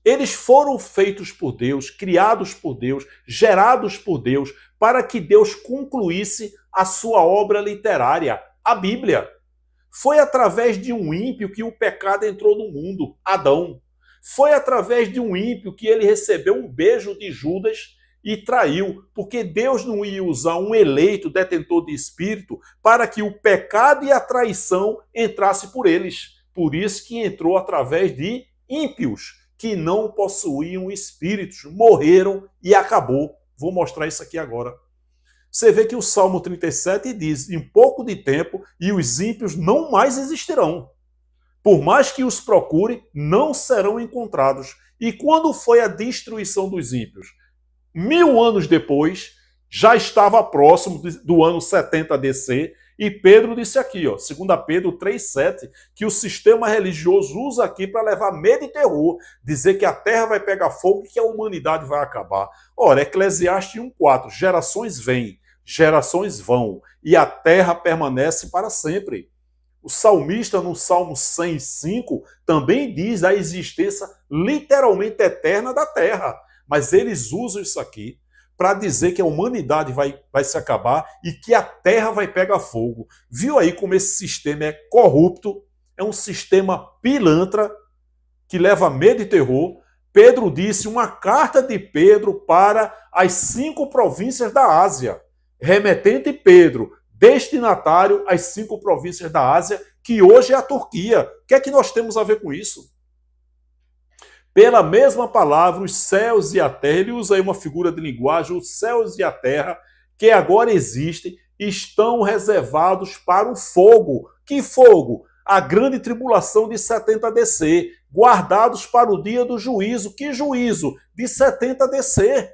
Eles foram feitos por Deus, criados por Deus, gerados por Deus, para que Deus concluísse a sua obra literária, a Bíblia. Foi através de um ímpio que o pecado entrou no mundo, Adão. Foi através de um ímpio que ele recebeu um beijo de Judas e traiu, porque Deus não ia usar um eleito detentor de espírito para que o pecado e a traição entrasse por eles. Por isso que entrou através de ímpios, que não possuíam espíritos, morreram e acabou. Vou mostrar isso aqui agora. Você vê que o Salmo 37 diz, em pouco de tempo, e os ímpios não mais existirão. Por mais que os procure, não serão encontrados. E quando foi a destruição dos ímpios? 1000 anos depois, já estava próximo do ano 70 DC, e Pedro disse aqui, ó, 2 Pedro 3,7, que o sistema religioso usa aqui para levar medo e terror, dizer que a terra vai pegar fogo e que a humanidade vai acabar. Ora, Eclesiastes 1,4, gerações vêm, gerações vão, e a terra permanece para sempre. O salmista, no Salmo 105, também diz a existência literalmente eterna da terra, mas eles usam isso aqui para dizer que a humanidade vai se acabar e que a terra vai pegar fogo. Viu aí como esse sistema é corrupto? É um sistema pilantra que leva medo e terror. Pedro disse uma carta de Pedro para as 5 províncias da Ásia. Remetente Pedro, destinatário às 5 províncias da Ásia, que hoje é a Turquia. O que é que nós temos a ver com isso? Pela mesma palavra, os céus e a terra, ele usa aí uma figura de linguagem, os céus e a terra, que agora existem, estão reservados para o fogo. Que fogo? A grande tribulação de 70 DC, guardados para o dia do juízo. Que juízo? De 70 DC.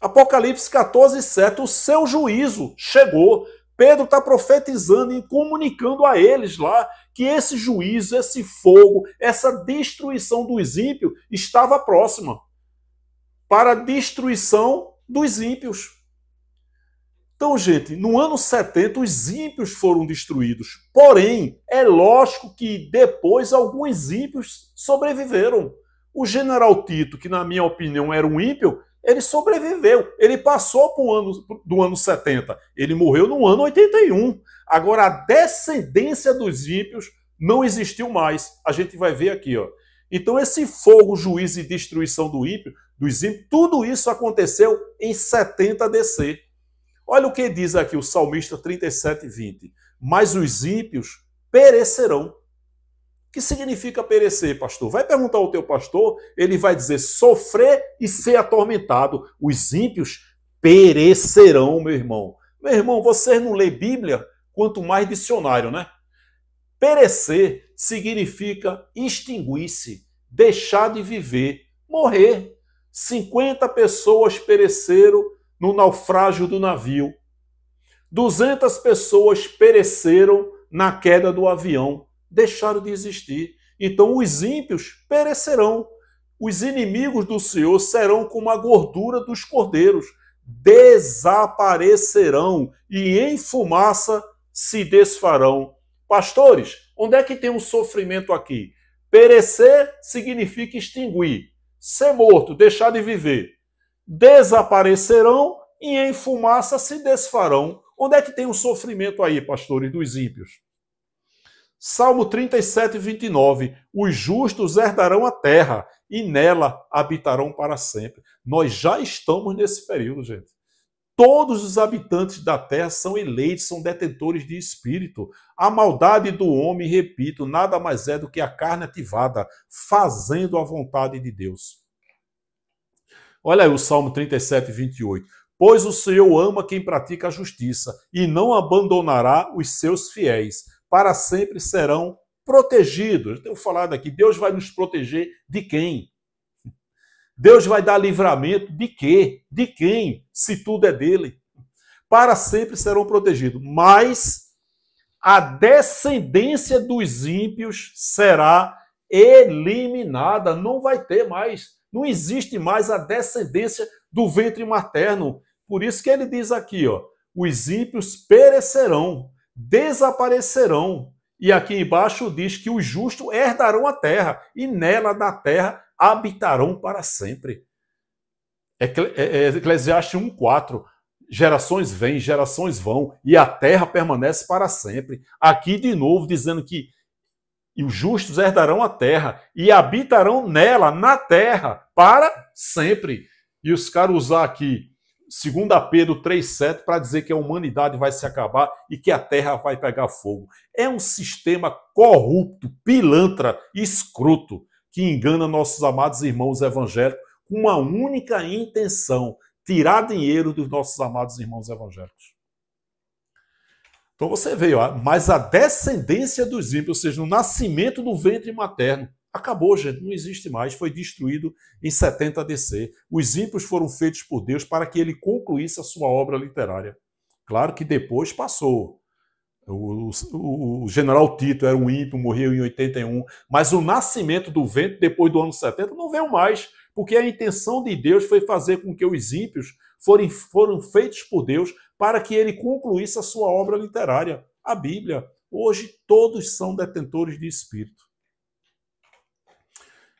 Apocalipse 14:7, o seu juízo chegou. Pedro está profetizando e comunicando a eles lá que esse juízo, esse fogo, essa destruição dos ímpios estava próxima para a destruição dos ímpios. Então, gente, no ano 70 os ímpios foram destruídos. Porém, é lógico que depois alguns ímpios sobreviveram. O general Tito, que na minha opinião era um ímpio, ele sobreviveu, ele passou do ano 70, ele morreu no ano 81. Agora, a descendência dos ímpios não existiu mais. A gente vai ver aqui, ó. Então, esse fogo, juízo e destruição dos ímpios, tudo isso aconteceu em 70 DC. Olha o que diz aqui o salmista 37:20. Mas os ímpios perecerão. O que significa perecer, pastor? Vai perguntar ao teu pastor, ele vai dizer sofrer e ser atormentado. Os ímpios perecerão, meu irmão. Meu irmão, você não lê Bíblia, quanto mais dicionário, né? Perecer significa extinguir-se, deixar de viver, morrer. 50 pessoas pereceram no naufrágio do navio. 200 pessoas pereceram na queda do avião. Deixaram de existir. Então os ímpios perecerão. Os inimigos do Senhor serão como a gordura dos cordeiros. Desaparecerão e em fumaça se desfarão. Pastores, onde é que tem um sofrimento aqui? Perecer significa extinguir. Ser morto, deixar de viver. Desaparecerão e em fumaça se desfarão. Onde é que tem um sofrimento aí, pastores, dos ímpios? Salmo 37:29. Os justos herdarão a terra e nela habitarão para sempre. Nós já estamos nesse período, gente. Todos os habitantes da terra são eleitos, são detentores de espírito. A maldade do homem, repito, nada mais é do que a carne ativada, fazendo a vontade de Deus. Olha aí o Salmo 37, 28. Pois o Senhor ama quem pratica a justiça e não abandonará os seus fiéis. Para sempre serão protegidos. Eu tenho falado aqui, Deus vai nos proteger de quem? Deus vai dar livramento de quê? De quem? Se tudo é dele. Para sempre serão protegidos. Mas a descendência dos ímpios será eliminada. Não vai ter mais. Não existe mais a descendência do ventre materno. Por isso que ele diz aqui, ó, os ímpios perecerão, desaparecerão. E aqui embaixo diz que os justos herdarão a terra, e nela, na terra, habitarão para sempre. Eclesiastes 1:4. Gerações vêm, gerações vão, e a terra permanece para sempre. Aqui de novo dizendo que os justos herdarão a terra e habitarão nela, na terra, para sempre. E os caras usar aqui 2 Pedro 3,7 para dizer que a humanidade vai se acabar e que a terra vai pegar fogo. É um sistema corrupto, pilantra, escroto, que engana nossos amados irmãos evangélicos com uma única intenção: tirar dinheiro dos nossos amados irmãos evangélicos. Então você vê, ó, mas a descendência dos ímpios, ou seja, o nascimento do ventre materno, acabou, gente, não existe mais, foi destruído em 70 DC. Os ímpios foram feitos por Deus para que ele concluísse a sua obra literária. Claro que depois passou. O general Tito era um ímpio, morreu em 81, mas o nascimento do ventre depois do ano 70 não veio mais, porque a intenção de Deus foi fazer com que os ímpios foram feitos por Deus para que ele concluísse a sua obra literária, a Bíblia. Hoje todos são detentores de espírito.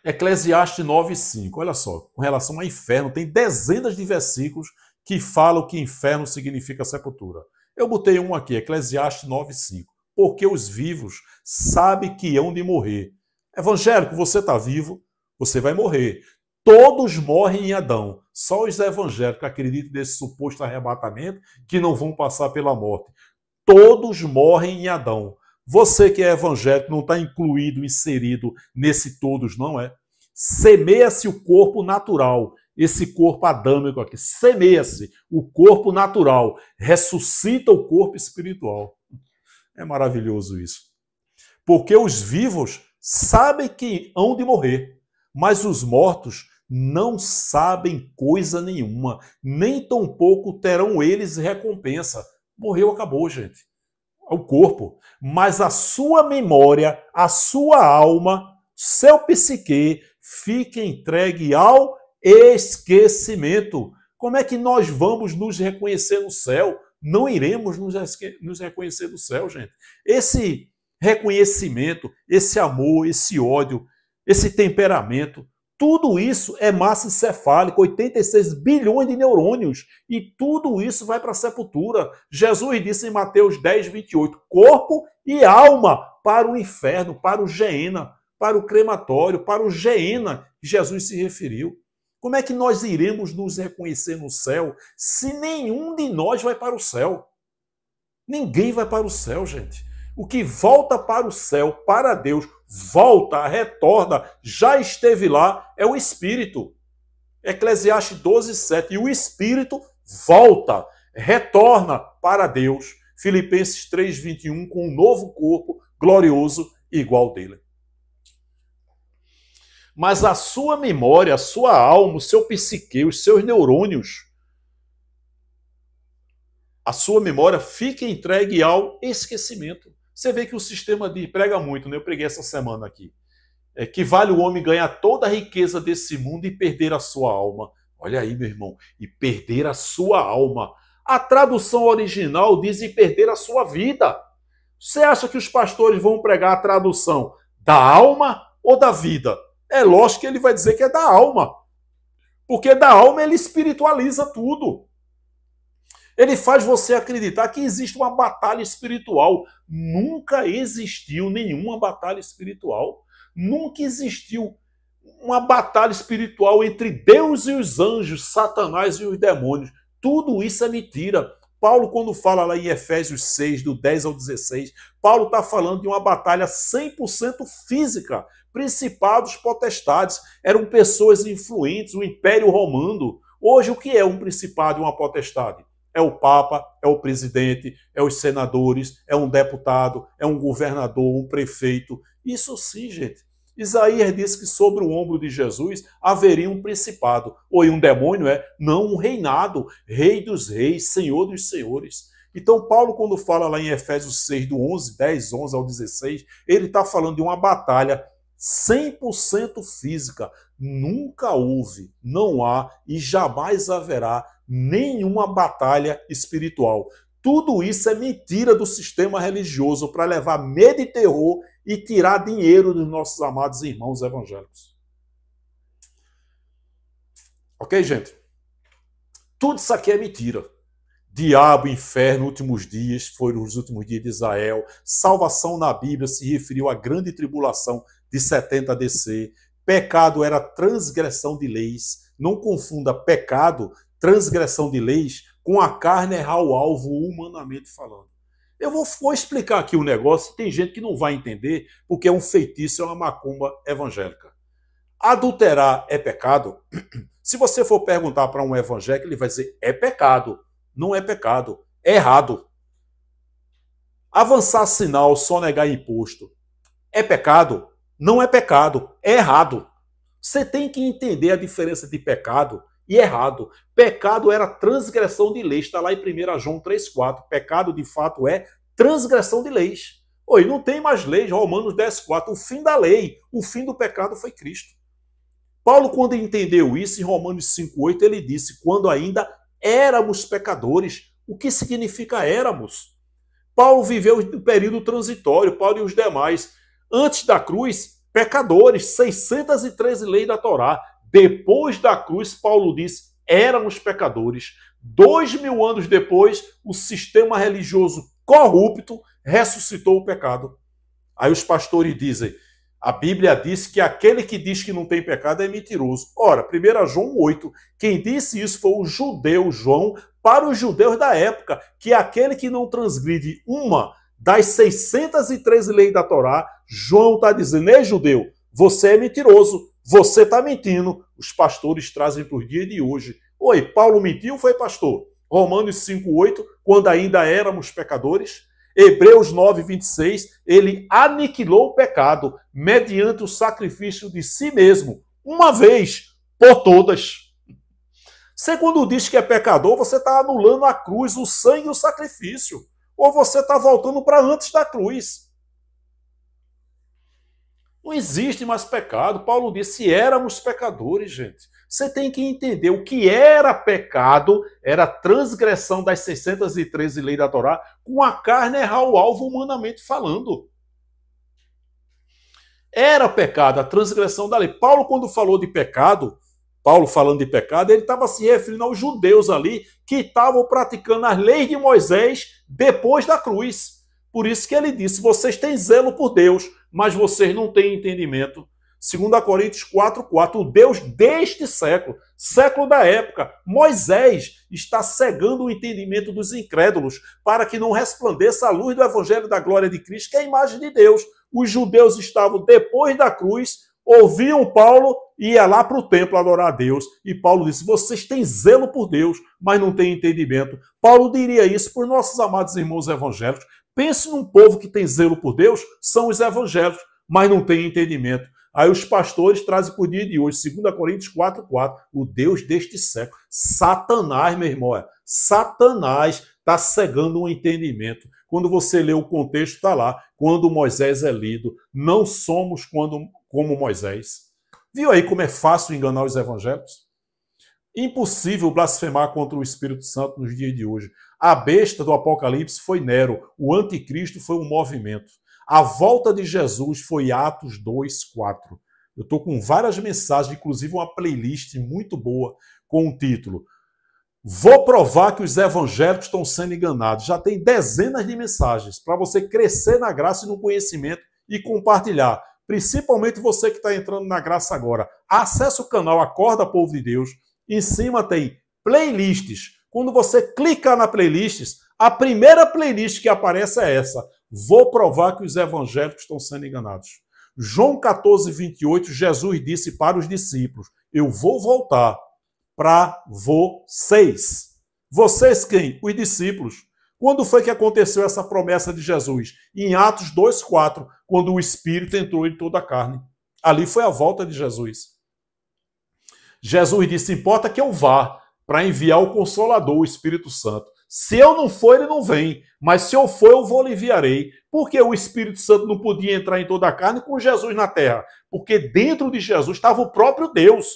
Eclesiastes 9:5, olha só, com relação ao inferno, tem dezenas de versículos que falam que inferno significa sepultura. Eu botei um aqui, Eclesiastes 9:5. Porque os vivos sabem que hão de morrer. Evangélico, você está vivo, você vai morrer. Todos morrem em Adão. Só os evangélicos acreditam nesse suposto arrebatamento que não vão passar pela morte. Todos morrem em Adão. Você que é evangélico não está incluído, inserido nesse todos, não é? Semeia-se o corpo natural, esse corpo adâmico aqui. Semeia-se o corpo natural, ressuscita o corpo espiritual. É maravilhoso isso. Porque os vivos sabem que hão de morrer, mas os mortos não sabem coisa nenhuma, nem tampouco terão eles recompensa. Morreu, acabou, gente. O corpo. Mas a sua memória, a sua alma, seu psique, fica entregue ao esquecimento. Como é que nós vamos nos reconhecer no céu? Não iremos nos reconhecer no céu, gente. Esse reconhecimento, esse amor, esse ódio, esse temperamento, tudo isso é massa encefálica, 86 bilhões de neurônios, e tudo isso vai para a sepultura. Jesus disse em Mateus 10:28, corpo e alma para o inferno, para o Geena, para o crematório, para o Geena, que Jesus se referiu. Como é que nós iremos nos reconhecer no céu se nenhum de nós vai para o céu? Ninguém vai para o céu, gente. O que volta para o céu, para Deus, volta, retorna, já esteve lá, é o Espírito. Eclesiastes 12:7. E o Espírito volta, retorna para Deus. Filipenses 3:21, com um novo corpo glorioso igual dele. Mas a sua memória, a sua alma, o seu psique, os seus neurônios, a sua memória fica entregue ao esquecimento. Você vê que o sistema prega muito, né? Eu preguei essa semana aqui. Que vale o homem ganhar toda a riqueza desse mundo e perder a sua alma. Olha aí, meu irmão, e perder a sua alma. A tradução original diz e perder a sua vida. Você acha que os pastores vão pregar a tradução da alma ou da vida? É lógico que ele vai dizer que é da alma. Porque da alma ele espiritualiza tudo. Ele faz você acreditar que existe uma batalha espiritual. Nunca existiu nenhuma batalha espiritual. Nunca existiu uma batalha espiritual entre Deus e os anjos, Satanás e os demônios. Tudo isso é mentira. Paulo, quando fala lá em Efésios 6, do 10 ao 16, Paulo está falando de uma batalha 100% física. Principados, potestades, eram pessoas influentes, o Império Romano. Hoje, o que é um principado e uma potestade? É o Papa, é o presidente, é os senadores, é um deputado, é um governador, um prefeito. Isso sim, gente. Isaías disse que sobre o ombro de Jesus haveria um principado. Ou um demônio, não, um reinado, rei dos reis, senhor dos senhores. Então, Paulo, quando fala lá em Efésios 6, do 10, 11 ao 16, ele está falando de uma batalha 100% física. Nunca houve, não há e jamais haverá nenhuma batalha espiritual. Tudo isso é mentira do sistema religioso para levar medo e terror e tirar dinheiro dos nossos amados irmãos evangélicos. Ok, gente? Tudo isso aqui é mentira. Diabo, inferno, últimos dias, foram os últimos dias de Israel. Salvação na Bíblia se referiu à grande tribulação de 70 DC. Pecado era transgressão de leis. Não confunda pecado, transgressão de leis, com a carne errar o alvo humanamente falando. Eu vou explicar aqui um negócio, tem gente que não vai entender, porque é um feitiço, é uma macumba evangélica. Adulterar é pecado? Se você for perguntar para um evangélico, ele vai dizer, é pecado. Não é pecado, é errado. Avançar sinal, sonegar imposto, é pecado? Não é pecado, é errado. Você tem que entender a diferença de pecado e errado. Pecado era transgressão de leis, está lá em 1 João 3,4. Pecado, de fato, é transgressão de leis. Oi, não tem mais leis, Romanos 10,4. O fim da lei, o fim do pecado foi Cristo. Paulo, quando entendeu isso, em Romanos 5,8, ele disse, quando ainda éramos pecadores. O que significa éramos? Paulo viveu o período transitório, Paulo e os demais. Antes da cruz, pecadores, 613 leis da Torá. Depois da cruz, Paulo disse, éramos pecadores. 2000 anos depois, o sistema religioso corrupto ressuscitou o pecado. Aí os pastores dizem, a Bíblia diz que aquele que diz que não tem pecado é mentiroso. Ora, 1 João 8, quem disse isso foi o judeu João para os judeus da época, que aquele que não transgride uma das 613 leis da Torá, João está dizendo, ei judeu, você é mentiroso, você está mentindo. Os pastores trazem para os dias de hoje. Oi, Paulo mentiu, foi pastor? Romanos 5,8, quando ainda éramos pecadores. Hebreus 9, 26, ele aniquilou o pecado mediante o sacrifício de si mesmo, uma vez por todas. Você, quando diz que é pecador, você está anulando a cruz, o sangue e o sacrifício. Ou você está voltando para antes da cruz. Não existe mais pecado. Paulo disse, éramos pecadores, gente. Você tem que entender o que era pecado, era a transgressão das 613 leis da Torá, com a carne errar o alvo humanamente falando. Era pecado, a transgressão da lei. Paulo, quando falou de pecado, Paulo falando de pecado, ele estava se referindo aos judeus ali que estavam praticando as leis de Moisés depois da cruz. Por isso que ele disse, vocês têm zelo por Deus, mas vocês não têm entendimento. 2 Coríntios 4,4, o Deus deste século, século da época, Moisés está cegando o entendimento dos incrédulos para que não resplandeça a luz do evangelho da glória de Cristo, que é a imagem de Deus. Os judeus estavam depois da cruz, ouviam Paulo e ia lá para o templo adorar a Deus. E Paulo disse, vocês têm zelo por Deus, mas não têm entendimento. Paulo diria isso para os nossos amados irmãos evangélicos. Pense num povo que tem zelo por Deus, são os evangélicos, mas não tem entendimento. Aí os pastores trazem para o dia de hoje, 2 Coríntios 4,4, o Deus deste século. Satanás, meu irmão, Satanás está cegando o entendimento. Quando você lê o contexto, está lá, quando Moisés é lido, não somos como Moisés. Viu aí como é fácil enganar os evangélicos? Impossível blasfemar contra o Espírito Santo nos dias de hoje. A besta do Apocalipse foi Nero, o anticristo foi um movimento. A volta de Jesus foi Atos 2,4. Eu estou com várias mensagens, inclusive uma playlist muito boa com o título Vou provar que os evangélicos estão sendo enganados. Já tem dezenas de mensagens para você crescer na graça e no conhecimento e compartilhar. Principalmente você que está entrando na graça agora. Acesse o canal Acorda Povo de Deus. Em cima tem playlists Quando você clicar na playlist, a primeira playlist que aparece é essa. Vou provar que os evangélicos estão sendo enganados. João 14, 28, Jesus disse para os discípulos, eu vou voltar para vocês. Vocês quem? Os discípulos. Quando foi que aconteceu essa promessa de Jesus? Em Atos 2,4, quando o Espírito entrou em toda a carne. Ali foi a volta de Jesus. Jesus disse, importa que eu vá para enviar o Consolador, o Espírito Santo. Se eu não for, ele não vem. Mas se eu for, eu vou lhe enviarei. Porque o Espírito Santo não podia entrar em toda a carne com Jesus na terra. Porque dentro de Jesus estava o próprio Deus.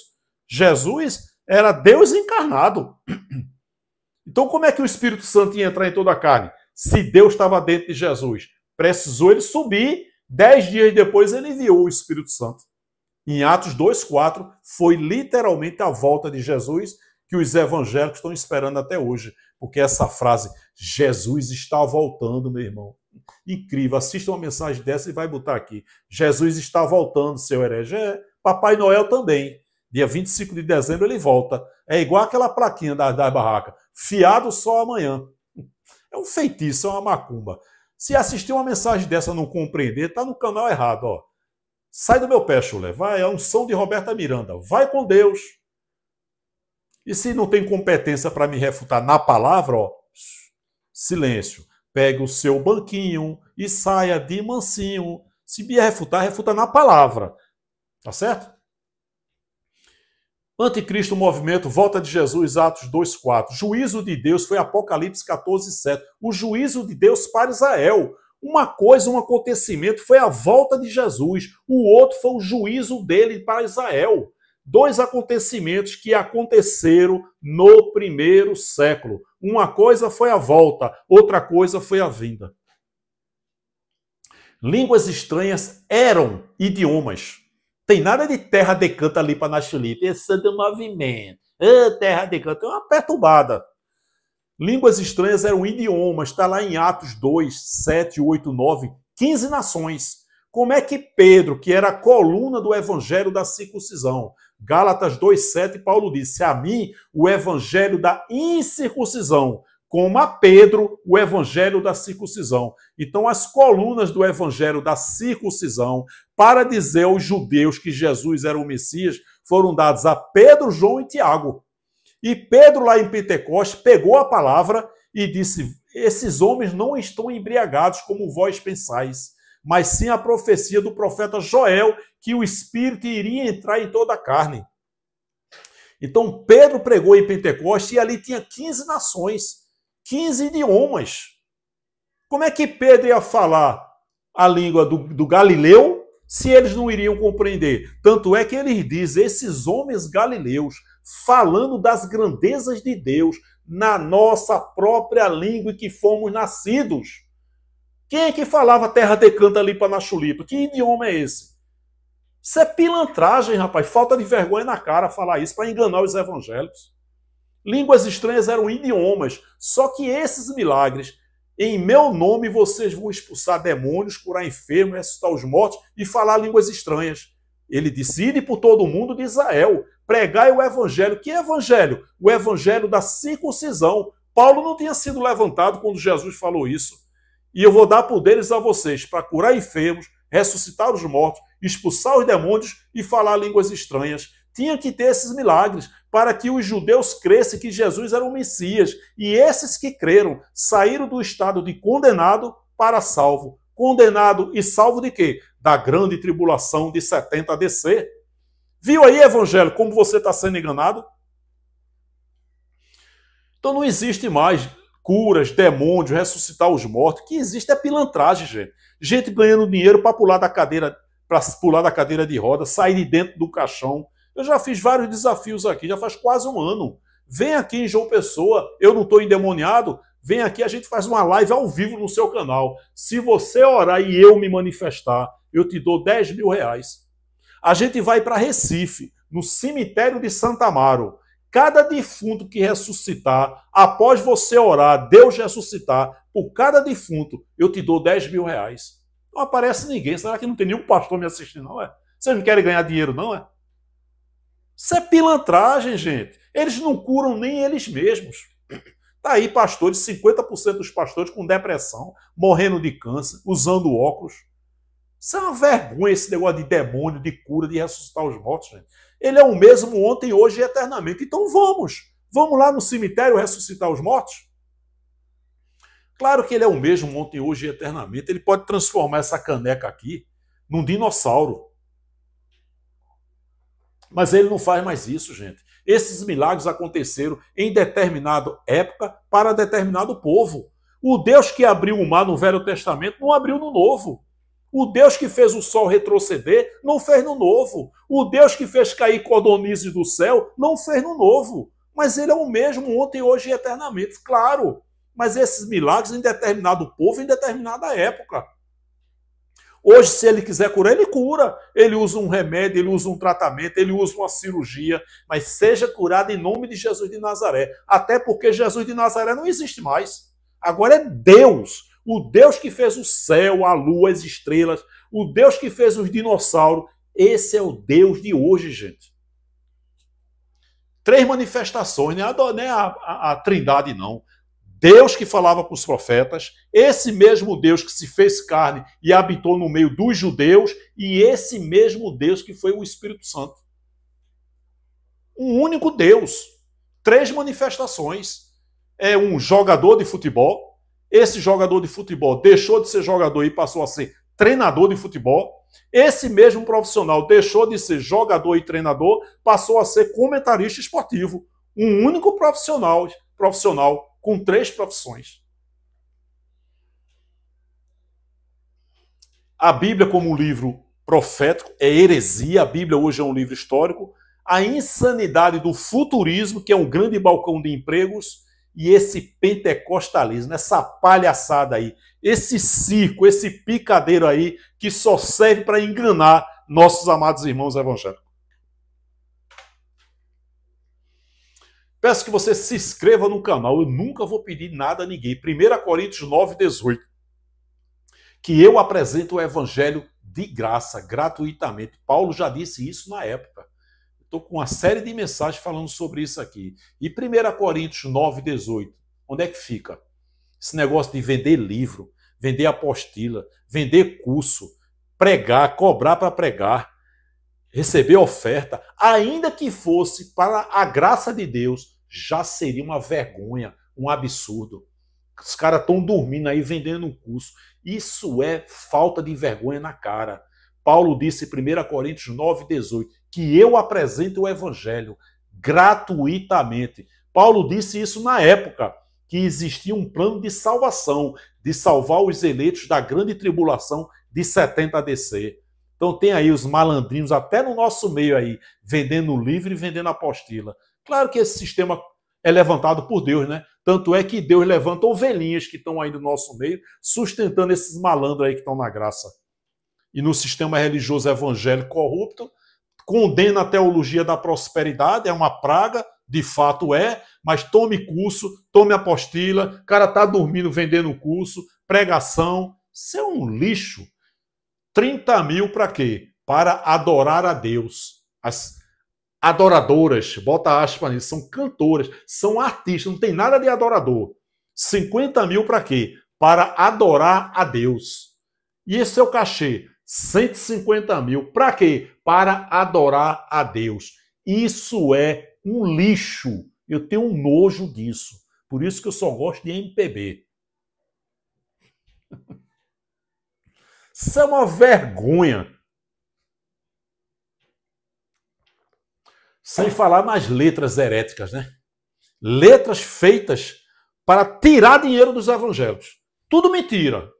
Jesus era Deus encarnado. Então como é que o Espírito Santo ia entrar em toda a carne? Se Deus estava dentro de Jesus. Precisou ele subir, 10 dias depois ele enviou o Espírito Santo. Em Atos 2,4 foi literalmente a volta de Jesus que os evangélicos estão esperando até hoje. Porque essa frase, Jesus está voltando, meu irmão. Incrível, assista uma mensagem dessa e vai botar aqui. Jesus está voltando, seu herege. Papai Noel também. Dia 25 de dezembro ele volta. É igual aquela plaquinha da barraca. Fiado só amanhã. É um feitiço, é uma macumba. Se assistir uma mensagem dessa e não compreender, tá no canal errado, ó. Sai do meu pé, chulé. Vai, é a unção de Roberta Miranda. Vai com Deus. E se não tem competência para me refutar na palavra, ó, silêncio. Pegue o seu banquinho e saia de mansinho. Se me refutar, refuta na palavra. Tá certo? Anticristo, movimento, volta de Jesus, Atos 2,4. Juízo de Deus foi Apocalipse 14,7. O juízo de Deus para Israel. Uma coisa, um acontecimento foi a volta de Jesus. O outro foi o juízo dele para Israel. Dois acontecimentos que aconteceram no primeiro século. Uma coisa foi a volta, outra coisa foi a vinda. Línguas estranhas eram idiomas. Tem nada de terra de canto ali para na Chilipe. Esse é do movimento. Terra de canto. É uma perturbada. Línguas estranhas eram idiomas. Está lá em Atos 2, 7, 8, 9. 15 nações. Como é que Pedro, que era a coluna do evangelho da circuncisão, Gálatas 2, 7, Paulo disse, a mim o evangelho da incircuncisão, como a Pedro o evangelho da circuncisão. Então as colunas do evangelho da circuncisão, para dizer aos judeus que Jesus era o Messias, foram dadas a Pedro, João e Tiago. E Pedro lá em Pentecostes pegou a palavra e disse, esses homens não estão embriagados como vós pensais, mas sim a profecia do profeta Joel, que o Espírito iria entrar em toda a carne. Então Pedro pregou em Pentecostes e ali tinha 15 nações, 15 idiomas. Como é que Pedro ia falar a língua do Galileu se eles não iriam compreender? Tanto é que ele diz, esses homens galileus, falando das grandezas de Deus na nossa própria língua em que fomos nascidos. Quem é que falava terra de canto ali para na Chulipa? Que idioma é esse? Isso é pilantragem, rapaz. Falta de vergonha na cara falar isso para enganar os evangélicos. Línguas estranhas eram idiomas. Só que esses milagres, em meu nome vocês vão expulsar demônios, curar enfermos, ressuscitar os mortos e falar línguas estranhas. Ele disse, ide por todo o mundo de Israel, pregai o evangelho. Que evangelho? O evangelho da circuncisão. Paulo não tinha sido levantado quando Jesus falou isso. E eu vou dar poderes a vocês para curar enfermos, ressuscitar os mortos, expulsar os demônios e falar línguas estranhas. Tinha que ter esses milagres para que os judeus crescem que Jesus era o Messias. E esses que creram saíram do estado de condenado para salvo. Condenado e salvo de quê? Da grande tribulação de 70 AD. Viu aí, evangelho, como você está sendo enganado? Então não existe mais curas, demônios, ressuscitar os mortos. O que existe é pilantragem, gente. Gente ganhando dinheiro para pular da cadeira de roda, sair de dentro do caixão. Eu já fiz vários desafios aqui, já faz quase um ano. Vem aqui em João Pessoa, eu não estou endemoniado, vem aqui, a gente faz uma live ao vivo no seu canal. Se você orar e eu me manifestar, eu te dou 10 mil reais. A gente vai para Recife, no cemitério de Santa Amaro. Cada defunto que ressuscitar, após você orar, Deus ressuscitar, por cada defunto, eu te dou 10 mil reais. Não aparece ninguém. Será que não tem nenhum pastor me assistindo, não é? Vocês não querem ganhar dinheiro, não é? Isso é pilantragem, gente. Eles não curam nem eles mesmos. Tá aí pastores, 50% dos pastores com depressão, morrendo de câncer, usando óculos. Isso é uma vergonha, esse negócio de demônio, de cura, de ressuscitar os mortos, gente. Ele é o mesmo ontem, hoje e eternamente. Então vamos lá no cemitério ressuscitar os mortos? Claro que ele é o mesmo ontem, hoje e eternamente. Ele pode transformar essa caneca aqui num dinossauro. Mas ele não faz mais isso, gente. Esses milagres aconteceram em determinada época para determinado povo. O Deus que abriu o mar no Velho Testamento não abriu no Novo. O Deus que fez o sol retroceder não fez no Novo. O Deus que fez cair codornizes do céu não fez no Novo. Mas ele é o mesmo ontem, hoje e eternamente, claro. Mas esses milagres em determinado povo, em determinada época. Hoje, se ele quiser curar, ele cura. Ele usa um remédio, ele usa um tratamento, ele usa uma cirurgia, mas seja curado em nome de Jesus de Nazaré. Até porque Jesus de Nazaré não existe mais. Agora é Deus. O Deus que fez o céu, a lua, as estrelas, o Deus que fez os dinossauros. Esse é o Deus de hoje, gente. 3 manifestações, não é a trindade, não. Deus que falava com os profetas, esse mesmo Deus que se fez carne e habitou no meio dos judeus, e esse mesmo Deus que foi o Espírito Santo. Um único Deus. 3 manifestações. É um jogador de futebol. Esse jogador de futebol deixou de ser jogador e passou a ser treinador de futebol. Esse mesmo profissional deixou de ser jogador e treinador, passou a ser comentarista esportivo. Um único profissional com 3 profissões. A Bíblia como um livro profético é heresia, a Bíblia hoje é um livro histórico. A insanidade do futurismo, que é um grande balcão de empregos, e esse pentecostalismo, essa palhaçada aí, esse circo, esse picadeiro aí, que só serve para enganar nossos amados irmãos evangélicos. Peço que você se inscreva no canal, eu nunca vou pedir nada a ninguém. 1 Coríntios 9, 18. Que eu apresento o evangelho de graça, gratuitamente. Paulo já disse isso na época. Estou com uma série de mensagens falando sobre isso aqui. E 1 Coríntios 9, 18, onde é que fica? Esse negócio de vender livro, vender apostila, vender curso, pregar, cobrar para pregar, receber oferta, ainda que fosse para a graça de Deus, já seria uma vergonha, um absurdo. Os caras estão dormindo aí vendendo um curso. Isso é falta de vergonha na cara. Paulo disse em 1 Coríntios 9, 18, que eu apresento o evangelho gratuitamente. Paulo disse isso na época que existia um plano de salvação, de salvar os eleitos da grande tribulação de 70 AD. Então tem aí os malandrinhos, até no nosso meio aí, vendendo livro e vendendo apostila. Claro que esse sistema é levantado por Deus, né? Tanto é que Deus levanta ovelhinhas que estão aí no nosso meio, sustentando esses malandros aí que estão na graça. E no sistema religioso evangélico corrupto, condena a teologia da prosperidade, é uma praga, de fato é, mas tome curso, tome apostila, o cara está dormindo vendendo curso, pregação, isso é um lixo. 30 mil para quê? Para adorar a Deus. As adoradoras, bota aspas nisso, são cantoras, são artistas, não tem nada de adorador. 50 mil para quê? Para adorar a Deus. E esse é o cachê, 150 mil. Para quê? Para adorar a Deus. Isso é um lixo. Eu tenho um nojo disso. Por isso que eu só gosto de MPB. Isso é uma vergonha. Sem falar nas letras heréticas, né? Letras feitas para tirar dinheiro dos evangélicos. Tudo mentira.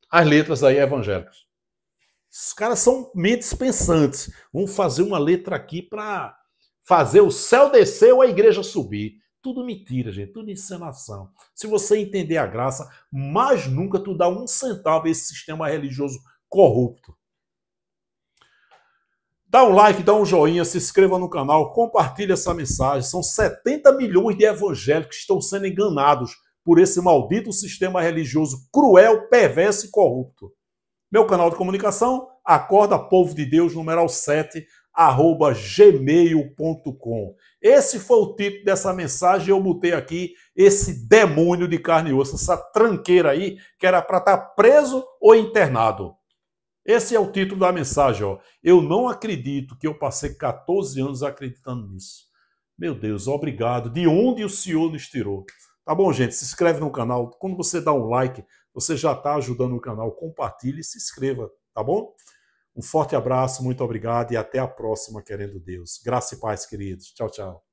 As letras aí evangélicas. Os caras são mentes pensantes. Vamos fazer uma letra aqui para fazer o céu descer ou a igreja subir. Tudo mentira, gente. Tudo encenação. Se você entender a graça, mais nunca tu dá um centavo a esse sistema religioso corrupto. Dá um like, dá um joinha, se inscreva no canal, compartilhe essa mensagem. São 70 milhões de evangélicos que estão sendo enganados por esse maldito sistema religioso cruel, perverso e corrupto. Meu canal de comunicação, Acorda Povo de Deus, numeral 7, gmail.com. Esse foi o título dessa mensagem. Eu botei aqui esse demônio de carne e osso, essa tranqueira aí, que era para estar preso ou internado. Esse é o título da mensagem, ó. Eu não acredito que eu passei 14 anos acreditando nisso. Meu Deus, obrigado. De onde o Senhor nos tirou? Tá bom, gente? Se inscreve no canal. Quando você dá um like, você já está ajudando o canal. Compartilhe e se inscreva, tá bom? Um forte abraço, muito obrigado e até a próxima, querendo Deus. Graça e paz, queridos. Tchau, tchau.